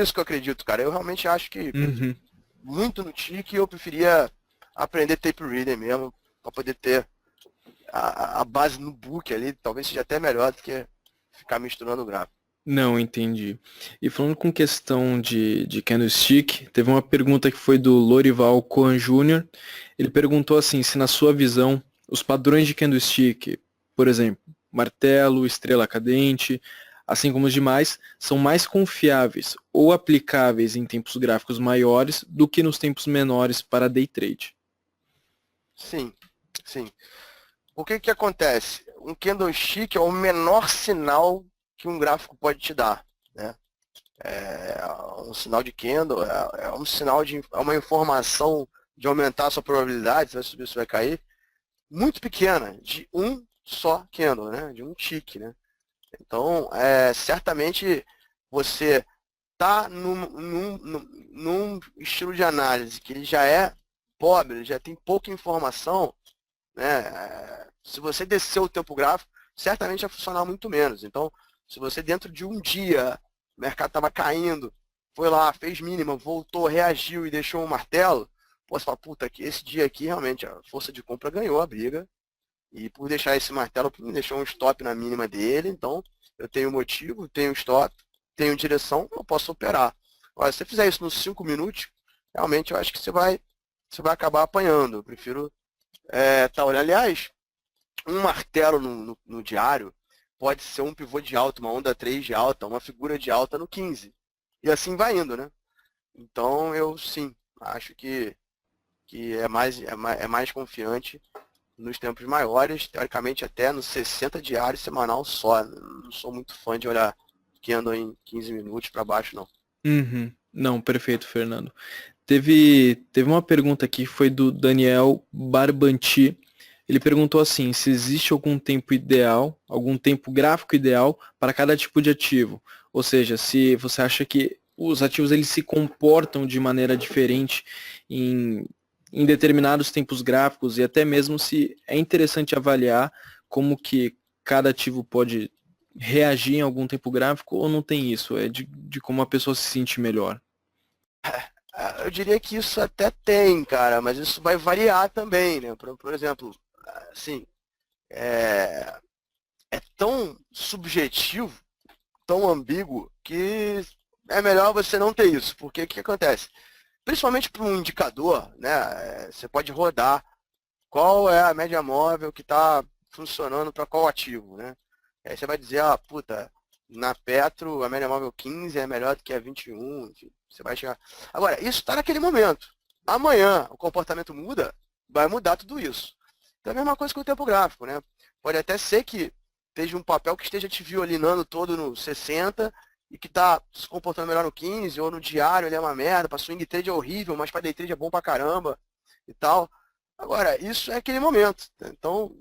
isso que eu acredito, cara. Eu realmente acho que Uhum. muito no tique eu preferia aprender tape reader mesmo, para poder ter a base no book ali, talvez seja até melhor do que ficar misturando o gráfico. Não, entendi. E falando com questão de candlestick, teve uma pergunta que foi do Lorival Cohen Jr. Ele perguntou assim, se na sua visão, os padrões de candlestick, por exemplo, martelo, estrela cadente, assim como os demais, são mais confiáveis ou aplicáveis em tempos gráficos maiores do que nos tempos menores para day trade. Sim, sim. O que que acontece? Um candlestick é o menor sinal que um gráfico pode te dar, né? É um sinal de candle, é um sinal de é uma informação de aumentar a sua probabilidade, se vai subir, se vai cair, muito pequena, de um só candle, né? De um tick, né? Então, certamente você está num estilo de análise que ele já é pobre, ele já tem pouca informação, né? Se você descer o tempo gráfico, certamente vai funcionar muito menos. Então, se você dentro de um dia, o mercado estava caindo, foi lá, fez mínima, voltou, reagiu e deixou um martelo, pô, você fala, puta, que esse dia aqui realmente a força de compra ganhou a briga, e por deixar esse martelo, me deixou um stop na mínima dele, então eu tenho motivo, tenho stop, tenho direção, eu posso operar. Agora, se você fizer isso nos 5 minutos, realmente eu acho que você vai acabar apanhando. Eu prefiro tá olhando. Aliás, um martelo no diário pode ser um pivô de alta, uma onda 3 de alta, uma figura de alta no 15. E assim vai indo, né? Então eu sim, acho que é mais confiante nos tempos maiores, teoricamente até nos 60 diários semanal só. Não sou muito fã de olhar que andam em 15 minutos para baixo, não. Uhum. Não, perfeito, Fernando. Teve uma pergunta aqui, foi do Daniel Barbanti. Ele perguntou assim, se existe algum tempo ideal, algum tempo gráfico ideal para cada tipo de ativo. Ou seja, se você acha que os ativos eles se comportam de maneira diferente em, em determinados tempos gráficos e até mesmo se é interessante avaliar como que cada ativo pode reagir em algum tempo gráfico ou não tem isso, é de como a pessoa se sente melhor. Eu diria que isso até tem, cara, mas isso vai variar também, né? Por exemplo, assim, é, é tão subjetivo, tão ambíguo, que é melhor você não ter isso, porque o que acontece? Principalmente para um indicador, né? Você pode rodar qual é a média móvel que está funcionando para qual ativo, né? Aí você vai dizer, puta, na Petro a média móvel 15 é melhor do que a 21, enfim, você vai chegar. Agora, isso está naquele momento. Amanhã o comportamento muda, vai mudar tudo isso. Então é a mesma coisa que o tempo gráfico, né? Pode até ser que esteja um papel que esteja te violinando todo no 60 e que está se comportando melhor no 15, ou no diário ele é uma merda, para swing trade é horrível, mas para day trade é bom pra caramba e tal. Agora, isso é aquele momento. Então,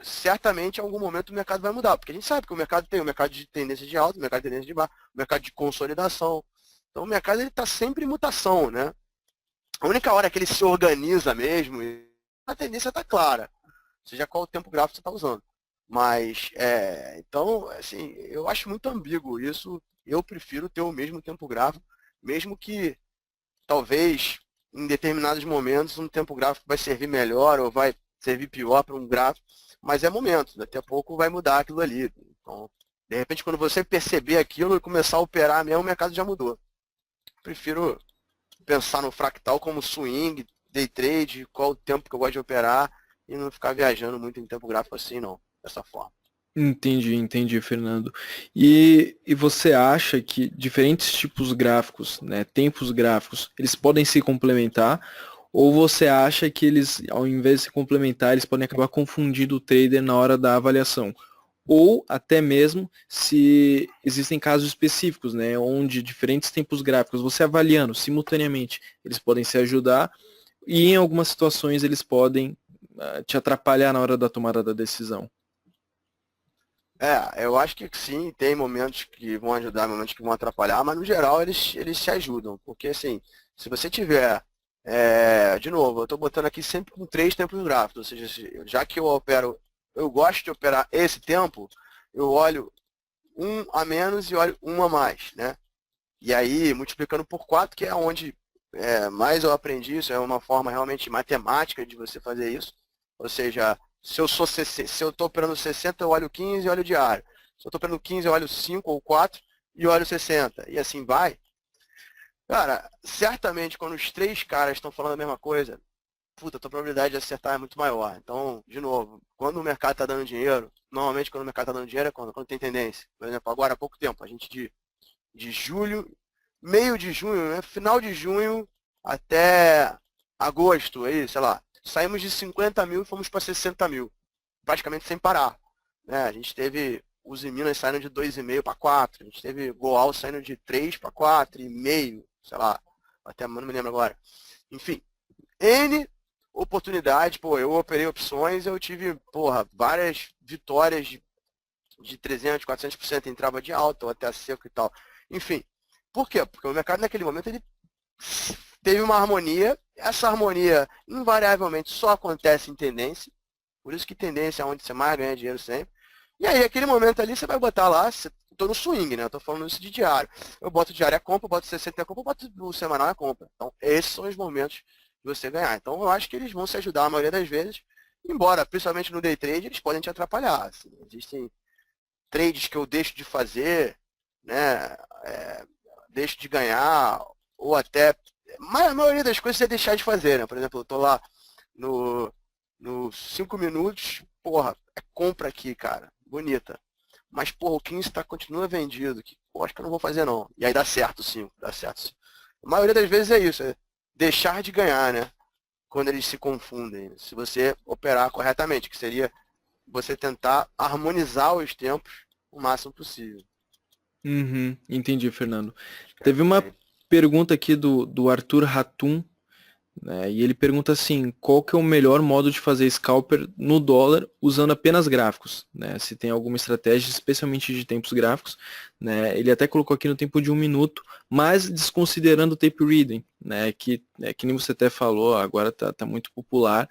certamente em algum momento o mercado vai mudar, porque a gente sabe que o mercado tem o mercado de tendência de alta, o mercado de tendência de baixa, o mercado de consolidação. Então, o mercado está sempre em mutação, né? A única hora que ele se organiza mesmo, a tendência está clara, seja qual o tempo gráfico você está usando. Mas, então, assim, eu acho muito ambíguo isso. Eu prefiro ter o mesmo tempo gráfico, mesmo que talvez em determinados momentos um tempo gráfico vai servir melhor ou vai servir pior para um gráfico, mas é momento, daqui a pouco vai mudar aquilo ali. Então, de repente, quando você perceber aquilo e começar a operar mesmo, o mercado já mudou. Prefiro pensar no fractal como swing, day trade, qual o tempo que eu gosto de operar e não ficar viajando muito em tempo gráfico assim, não, dessa forma. Entendi, Fernando. E você acha que diferentes tipos gráficos, né, tempos gráficos, eles podem se complementar? Ou você acha que eles, ao invés de se complementar, eles podem acabar confundindo o trader na hora da avaliação? Ou até mesmo se existem casos específicos, né, onde diferentes tempos gráficos, você avaliando simultaneamente, eles podem se ajudar e em algumas situações eles podem te atrapalhar na hora da tomada da decisão. Eu acho que sim, tem momentos que vão ajudar, momentos que vão atrapalhar, mas no geral eles se ajudam, porque assim, se você tiver, de novo, eu estou botando aqui sempre com 3 tempos gráficos, ou seja, já que eu gosto de operar esse tempo, eu olho um a menos e olho um a mais, né? E aí, multiplicando por 4, que é onde mais eu aprendi, isso é uma forma realmente matemática de você fazer isso. Ou seja, se eu estou operando 60, eu olho 15 e olho diário. Se eu estou operando 15, eu olho 5 ou 4 e olho 60. E assim vai. Cara, certamente quando os 3 caras estão falando a mesma coisa, puta, a tua probabilidade de acertar é muito maior. Então, de novo, quando o mercado está dando dinheiro, normalmente quando o mercado está dando dinheiro é quando tem tendência. Por exemplo, agora há pouco tempo, a gente de julho, meio de junho, né? Final de junho até agosto, aí, sei lá, saímos de 50 mil e fomos para 60 mil, praticamente sem parar. Né? A gente teve os Minas saindo de 2,5 para 4, a gente teve Goal saindo de 3 para 4,5, sei lá, até não me lembro agora. Enfim, N oportunidade, pô, eu operei opções, eu tive, porra, várias vitórias de 300, 400% entrava de alta ou até seco e tal. Enfim, por quê? Porque o mercado naquele momento ele teve uma harmonia, essa harmonia invariavelmente só acontece em tendência, por isso que tendência é onde você mais ganha dinheiro sempre. E aí, aquele momento ali, você vai botar lá, estou no swing, né? Eu estou falando isso de diário. Eu boto diário a compra, boto 60 a compra, boto o semanal a compra. Então, esses são os momentos de você ganhar. Então, eu acho que eles vão se ajudar a maioria das vezes, embora, principalmente no day trade, eles podem te atrapalhar. Assim, existem trades que eu deixo de fazer, né? Deixo de ganhar, ou até. A maioria das coisas é deixar de fazer, né? Por exemplo, eu estou lá no 5 minutos, porra, é compra aqui, cara, bonita. Mas, porra, o 15 continua vendido, que pô, acho que eu não vou fazer não. E aí dá certo 5, dá certo 5. A maioria das vezes é isso, é deixar de ganhar, né? Quando eles se confundem. Se você operar corretamente, que seria você tentar harmonizar os tempos o máximo possível. Uhum, entendi, Fernando. Acho que é Teve por uma aí. pergunta aqui do Arthur Ratum, né, e ele pergunta assim, qual que é o melhor modo de fazer scalper no dólar usando apenas gráficos, né? Se tem alguma estratégia, especialmente de tempos gráficos, né? Ele até colocou aqui no tempo de 1 minuto, mas desconsiderando o tape reading, né? Que nem você até falou, agora tá muito popular,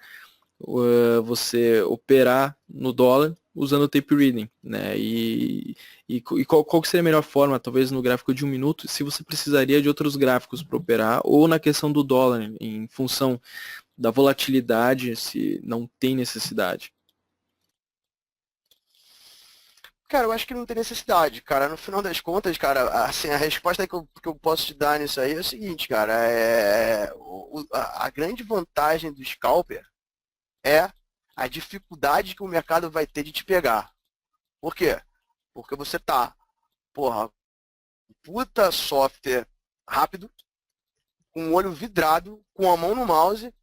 você operar no dólar usando o tape reading, né? E qual que seria a melhor forma, talvez no gráfico de 1 minuto, se você precisaria de outros gráficos para operar, ou na questão do dólar, em função da volatilidade, se não tem necessidade. Cara, eu acho que não tem necessidade, cara. No final das contas, cara, assim, a resposta que eu posso te dar nisso aí é o seguinte, cara, a grande vantagem do scalper é a dificuldade que o mercado vai ter de te pegar. Por quê? Porque você tá, porra, puta software rápido, com o olho vidrado, com a mão no mouse.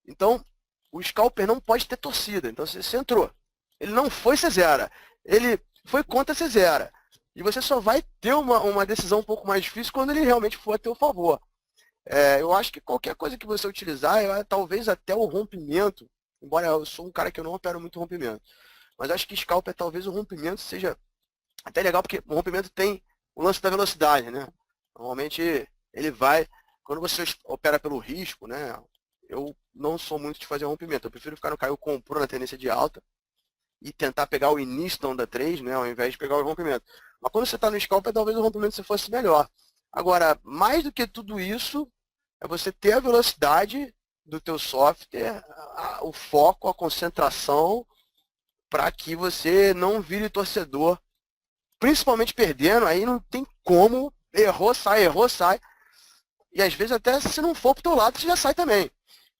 Então, o scalper não pode ter torcida. Então, você entrou. Ele não foi C0. Ele foi contra C0. E você só vai ter uma decisão um pouco mais difícil quando ele realmente for a teu favor. Eu acho que qualquer coisa que você utilizar, talvez até o rompimento, embora eu sou um cara que eu não opero muito rompimento, mas acho que scalper talvez o rompimento seja até legal, porque o rompimento tem o lance da velocidade, né? Normalmente ele vai, quando você opera pelo risco, né? Eu não sou muito de fazer rompimento, eu prefiro ficar no caiu comprou na tendência de alta e tentar pegar o início da onda 3, né? Ao invés de pegar o rompimento. Mas quando você está no scalper, talvez o rompimento se fosse melhor. Agora, mais do que tudo isso, é você ter a velocidade do teu software, o foco, a concentração, para que você não vire torcedor, principalmente perdendo, aí não tem como, errou, sai, e às vezes até se não for para o teu lado, você já sai também.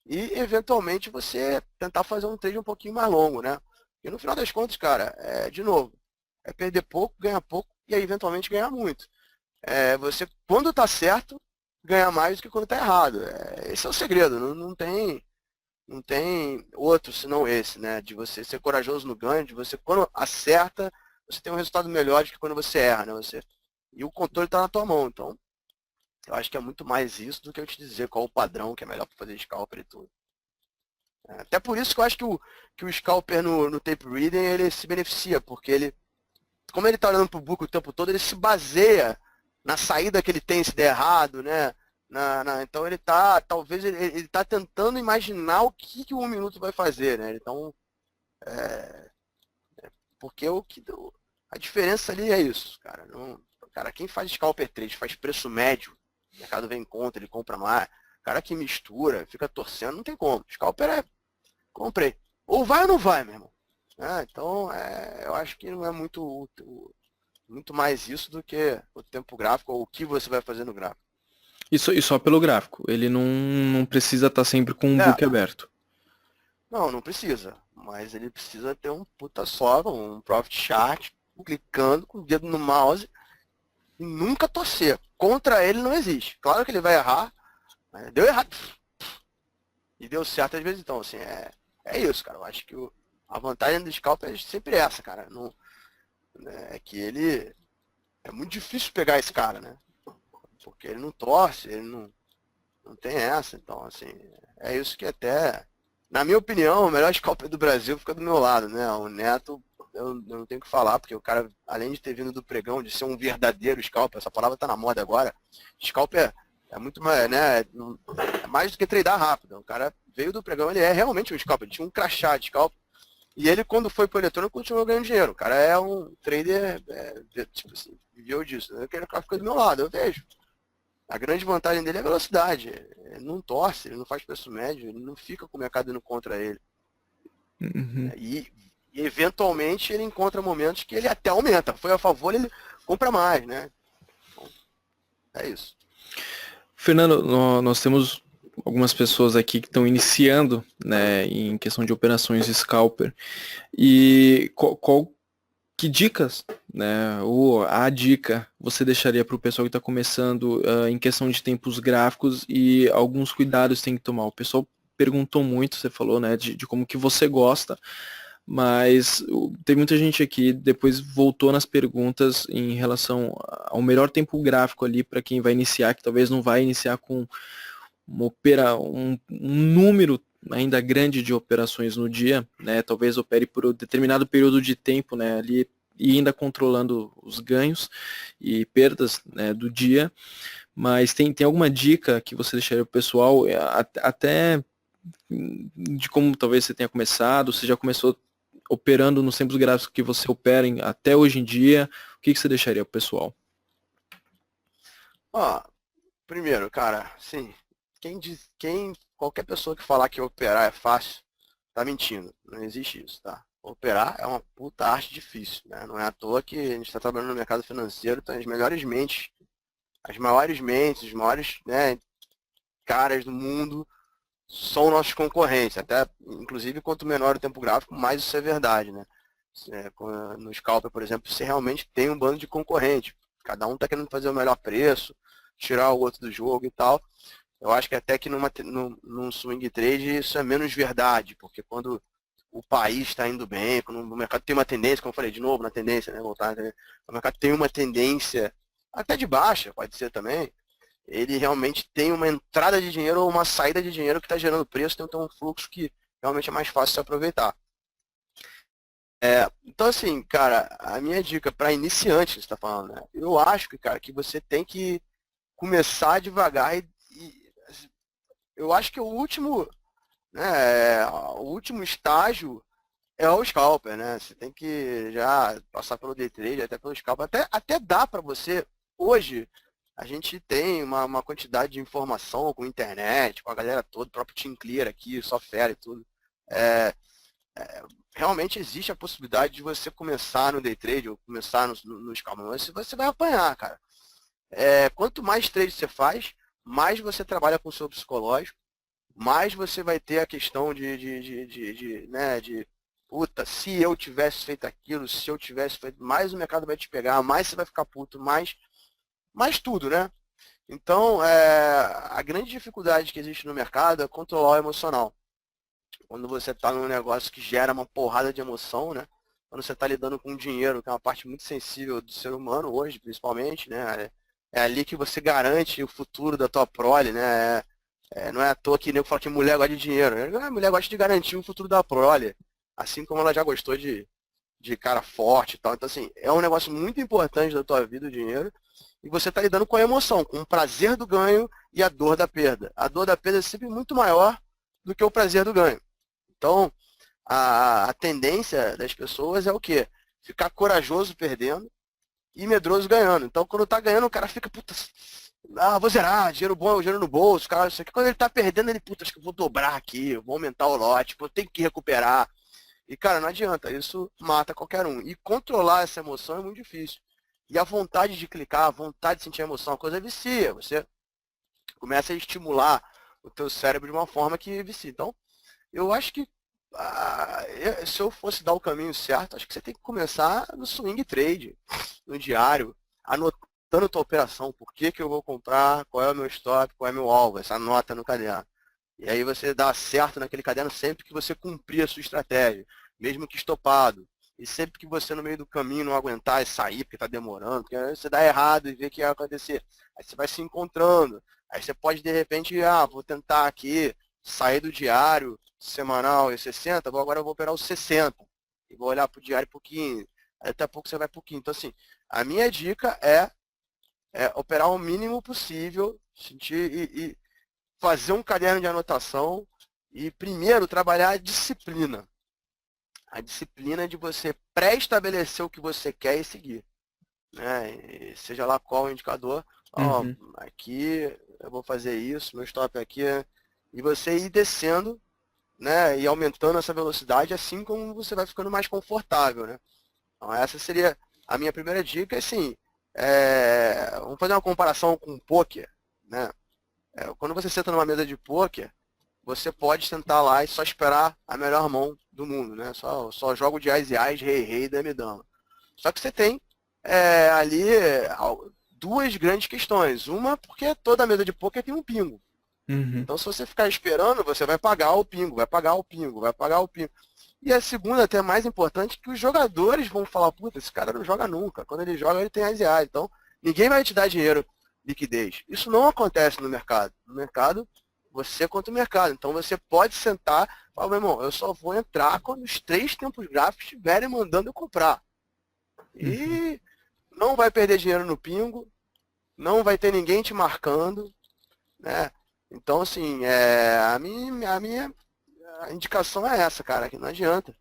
E eventualmente você tentar fazer um trade um pouquinho mais longo, né? E no final das contas, cara, de novo, é perder pouco, ganhar pouco e aí eventualmente ganhar muito. Você, quando está certo, ganha mais do que quando está errado. Esse é o segredo, não tem outro senão esse, né? De você ser corajoso no ganho, de você, quando acerta, você tem um resultado melhor do que quando você erra, né? E o controle está na tua mão, então eu acho que é muito mais isso do que eu te dizer qual o padrão que é melhor para fazer scalper e tudo. Até por isso que eu acho que o scalper no tape reading ele se beneficia, porque ele como ele está olhando para o book o tempo todo, ele se baseia na saída que ele tem se der errado, né? Então ele está, talvez ele está tentando imaginar o que o 1 minuto vai fazer, né? Então, porque a diferença ali é isso, cara. Não, cara, quem faz scalper trade, faz preço médio, o mercado vem em conta, ele compra mais. Cara que mistura, fica torcendo, não tem como. Scalper é, comprei. Ou vai ou não vai, meu irmão. Então, eu acho que não é muito mais isso do que o tempo gráfico ou o que você vai fazer no gráfico. E só pelo gráfico. Ele não precisa estar sempre com um book aberto. Não precisa. Mas ele precisa ter um puta solo, um profit chart, clicando com o dedo no mouse e nunca torcer. Contra ele não existe. Claro que ele vai errar, mas deu errado. E deu certo às vezes. Então, assim, é isso, cara. Eu acho que a vantagem do scalper é sempre essa, cara. Não, é que ele... É muito difícil pegar esse cara, né? Porque ele não torce, ele não tem essa. Então, assim, é isso que até... Na minha opinião, o melhor scalper do Brasil fica do meu lado, né? O Neto, eu não tenho o que falar, porque o cara, além de ter vindo do pregão, de ser um verdadeiro scalper, essa palavra tá na moda agora, scalper é muito mais, né? É mais do que tradar rápido. O cara veio do pregão, ele é realmente um scalper, ele tinha um crachá de scalper, e ele, quando foi pro eletrônico, continuou ganhando dinheiro. O cara é um trader, tipo assim, viveu disso. Eu quero que ele fique do meu lado, eu vejo. A grande vantagem dele é a velocidade. Ele não torce, ele não faz preço médio, ele não fica com o mercado indo contra ele. Uhum. E eventualmente ele encontra momentos que ele até aumenta. Foi a favor, ele compra mais, né? Então, é isso. Fernando, nós temos algumas pessoas aqui que estão iniciando, né, em questão de operações de scalper. E que dicas, né, ou a dica você deixaria para o pessoal que está começando em questão de tempos gráficos e alguns cuidados tem que tomar? O pessoal perguntou muito, você falou, né, de como que você gosta, mas tem muita gente aqui, depois voltou nas perguntas em relação ao melhor tempo gráfico ali para quem vai iniciar, que talvez não vai iniciar com um número ainda grande de operações no dia, né? Talvez opere por um determinado período de tempo, né? Ali e ainda controlando os ganhos e perdas, né, do dia. Mas tem alguma dica que você deixaria para o pessoal, até de como talvez você tenha começado, você já começou operando nos tempos gráficos que você opera até hoje em dia, o que você deixaria para o pessoal? Primeiro, cara, sim, qualquer pessoa que falar que operar é fácil, tá mentindo. Não existe isso, tá? Operar é uma puta arte difícil, né? Não é à toa que a gente está trabalhando no mercado financeiro, então as melhores mentes, os maiores, né, caras do mundo são nossos concorrentes. Até, inclusive, quanto menor o tempo gráfico, mais isso é verdade, né? No scalper, por exemplo, você realmente tem um bando de concorrentes. Cada um está querendo fazer o melhor preço, tirar o outro do jogo e tal. Eu acho que até que num swing trade isso é menos verdade, porque quando o país está indo bem, quando o mercado tem uma tendência, como eu falei de novo, na tendência, né, voltar, o mercado tem uma tendência, até de baixa, pode ser também, ele realmente tem uma entrada de dinheiro ou uma saída de dinheiro que está gerando preço, então um fluxo que realmente é mais fácil de aproveitar. Então assim, cara, a minha dica para iniciante, você está falando, né, eu acho que, cara, que você tem que começar devagar eu acho que o último estágio é o scalper, né? Você tem que já passar pelo day trade, até pelo scalper. Até dá para você, hoje, a gente tem uma quantidade de informação com internet, com a galera toda, o próprio Team Clear aqui, Software e tudo. Realmente existe a possibilidade de você começar no day trade ou começar no scalper, mas você vai apanhar, cara. Quanto mais trade você faz, mais você trabalha com o seu psicológico, mais você vai ter a questão puta, se eu tivesse feito aquilo, se eu tivesse feito, mais o mercado vai te pegar, mais você vai ficar puto, mais tudo, né? Então, a grande dificuldade que existe no mercado é controlar o emocional. Quando você está num negócio que gera uma porrada de emoção, né? Quando você está lidando com dinheiro, que é uma parte muito sensível do ser humano hoje, principalmente, né? É ali que você garante o futuro da tua prole, né? Não é à toa que nego fala que mulher gosta de dinheiro. A mulher gosta de garantir o futuro da prole, assim como ela já gostou de de cara forte e tal. Então, assim, é um negócio muito importante da tua vida, o dinheiro, e você está lidando com a emoção, com o prazer do ganho e a dor da perda. A dor da perda é sempre muito maior do que o prazer do ganho. Então, a tendência das pessoas é o quê? Ficar corajoso perdendo e medroso ganhando. Então, quando tá ganhando, o cara fica, puta, vou zerar, dinheiro bom, dinheiro no bolso, cara, isso aqui. Quando ele tá perdendo, ele, puta, acho que eu vou dobrar aqui, eu vou aumentar o lote, eu tenho que recuperar. E, cara, não adianta, isso mata qualquer um. E controlar essa emoção é muito difícil. E a vontade de clicar, a vontade de sentir a emoção, a coisa vicia. Você começa a estimular o teu cérebro de uma forma que vicia. Então, eu acho que se eu fosse dar o caminho certo, acho que você tem que começar no swing trade, no diário, anotando tua operação, por que que eu vou comprar, qual é o meu stop, qual é o meu alvo, essa nota no caderno. E aí você dá certo naquele caderno sempre que você cumprir a sua estratégia, mesmo que estopado. E sempre que você no meio do caminho não aguentar e sair, porque está demorando, porque aí você dá errado e vê o que vai acontecer. Aí você vai se encontrando. Aí você pode, de repente, vou tentar aqui sair do diário semanal e 60, agora eu vou operar os 60. E vou olhar para o diário por 15. Aí daqui a pouco você vai por 15. Então, assim, a minha dica é operar o mínimo possível, sentir e fazer um caderno de anotação e, primeiro, trabalhar a disciplina. A disciplina de você pré-estabelecer o que você quer e seguir. Né? E seja lá qual o indicador, Uhum. aqui eu vou fazer isso, meu stop aqui, e você ir descendo, né, e aumentando essa velocidade, assim como você vai ficando mais confortável. Né? Então, essa seria a minha primeira dica. Assim, vamos fazer uma comparação com o poker. Né? Quando você senta numa mesa de poker, você pode sentar lá e só esperar a melhor mão do mundo, né? Só jogo de ás e ás, rei, rei, dame, dama. Só que você tem ali duas grandes questões. Uma, porque toda mesa de poker tem um pingo. Uhum. Então, se você ficar esperando, você vai pagar o pingo, vai pagar o pingo, vai pagar o pingo. E a segunda, até mais importante, que os jogadores vão falar, puta, esse cara não joga nunca. Quando ele joga, ele tem ás e ás. Então, ninguém vai te dar dinheiro, liquidez. Isso não acontece no mercado. No mercado, você contra o mercado. Então, você pode sentar e falar, meu irmão, eu só vou entrar quando os 3 tempos gráficos estiverem mandando eu comprar. Uhum. E não vai perder dinheiro no pingo, não vai ter ninguém te marcando, né? Então, assim, a minha indicação é essa, cara, que não adianta.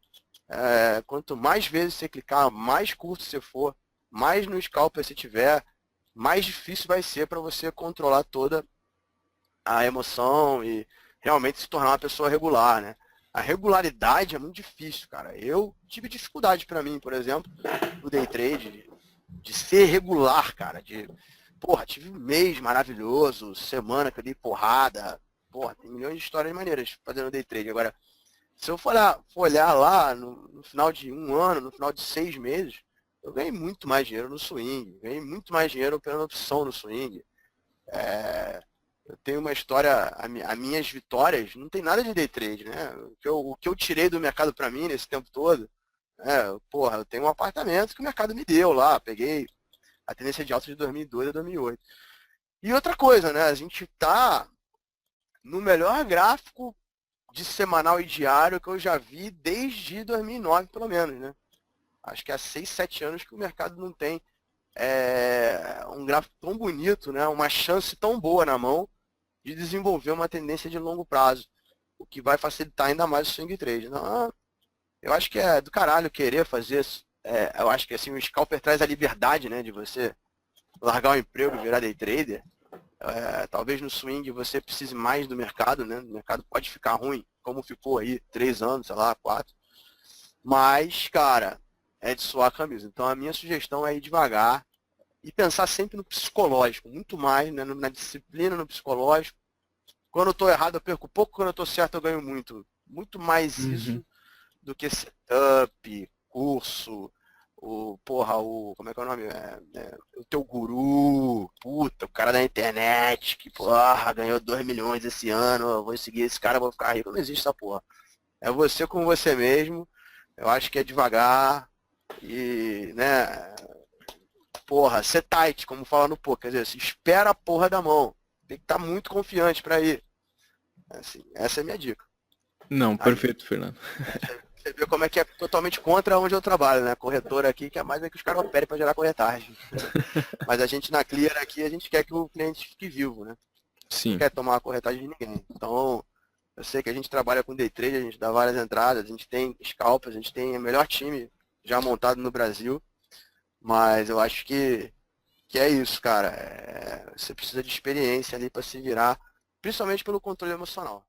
Quanto mais vezes você clicar, mais curto você for, mais no scalper você tiver, mais difícil vai ser para você controlar toda a emoção e realmente se tornar uma pessoa regular, né? A regularidade é muito difícil, cara. Eu tive dificuldade para mim, por exemplo, no day trade, de ser regular, cara. Porra, tive um mês maravilhoso, semana que eu dei porrada. Porra, tem milhões de histórias maneiras fazendo day trade. Agora, se eu for olhar lá no final de um ano, no final de 6 meses, eu ganhei muito mais dinheiro no swing, ganhei muito mais dinheiro operando opção no swing. Eu tenho uma história, as minhas vitórias não tem nada de day trade, né? O que eu tirei do mercado para mim nesse tempo todo, porra, eu tenho um apartamento que o mercado me deu lá, peguei a tendência de alta de 2002 a 2008. E outra coisa, né? A gente está no melhor gráfico de semanal e diário que eu já vi desde 2009, pelo menos, né? Acho que há 6, 7 anos que o mercado não tem um gráfico tão bonito, né? Uma chance tão boa na mão de desenvolver uma tendência de longo prazo, o que vai facilitar ainda mais o swing trade. Então, eu acho que é do caralho querer fazer isso. Eu acho que assim, o scalper traz a liberdade, né, de você largar o emprego e virar day trader. Talvez no swing você precise mais do mercado, né? O mercado pode ficar ruim, como ficou aí 3 anos, sei lá, 4. Mas, cara, é de suar a camisa. Então a minha sugestão é ir devagar e pensar sempre no psicológico, muito mais, né, na disciplina, no psicológico. Quando eu estou errado eu perco pouco, quando eu estou certo eu ganho muito. Muito mais Uhum. isso do que setup, curso, como é que é o nome? O teu guru, puta, o cara da internet, que, porra, ganhou 2 milhões esse ano, eu vou seguir esse cara, eu vou ficar rico. Não existe essa porra. É você com você mesmo, eu acho que é devagar e, né, porra, ser tight, como fala no poker, quer dizer, espera a porra da mão. Tem que estar muito confiante para ir. Assim, essa é a minha dica. Não, Aí, perfeito, Fernando. Você vê como é que é totalmente contra onde eu trabalho, né? Corretora aqui quer mais é que os caras operem para gerar corretagem. Mas a gente na Clear aqui, a gente quer que o cliente fique vivo, né? Não Sim. quer tomar a corretagem de ninguém. Então, eu sei que a gente trabalha com day trade, a gente dá várias entradas, a gente tem scalp, a gente tem o melhor time já montado no Brasil, mas eu acho que é isso, cara. Você precisa de experiência ali para se virar, principalmente pelo controle emocional.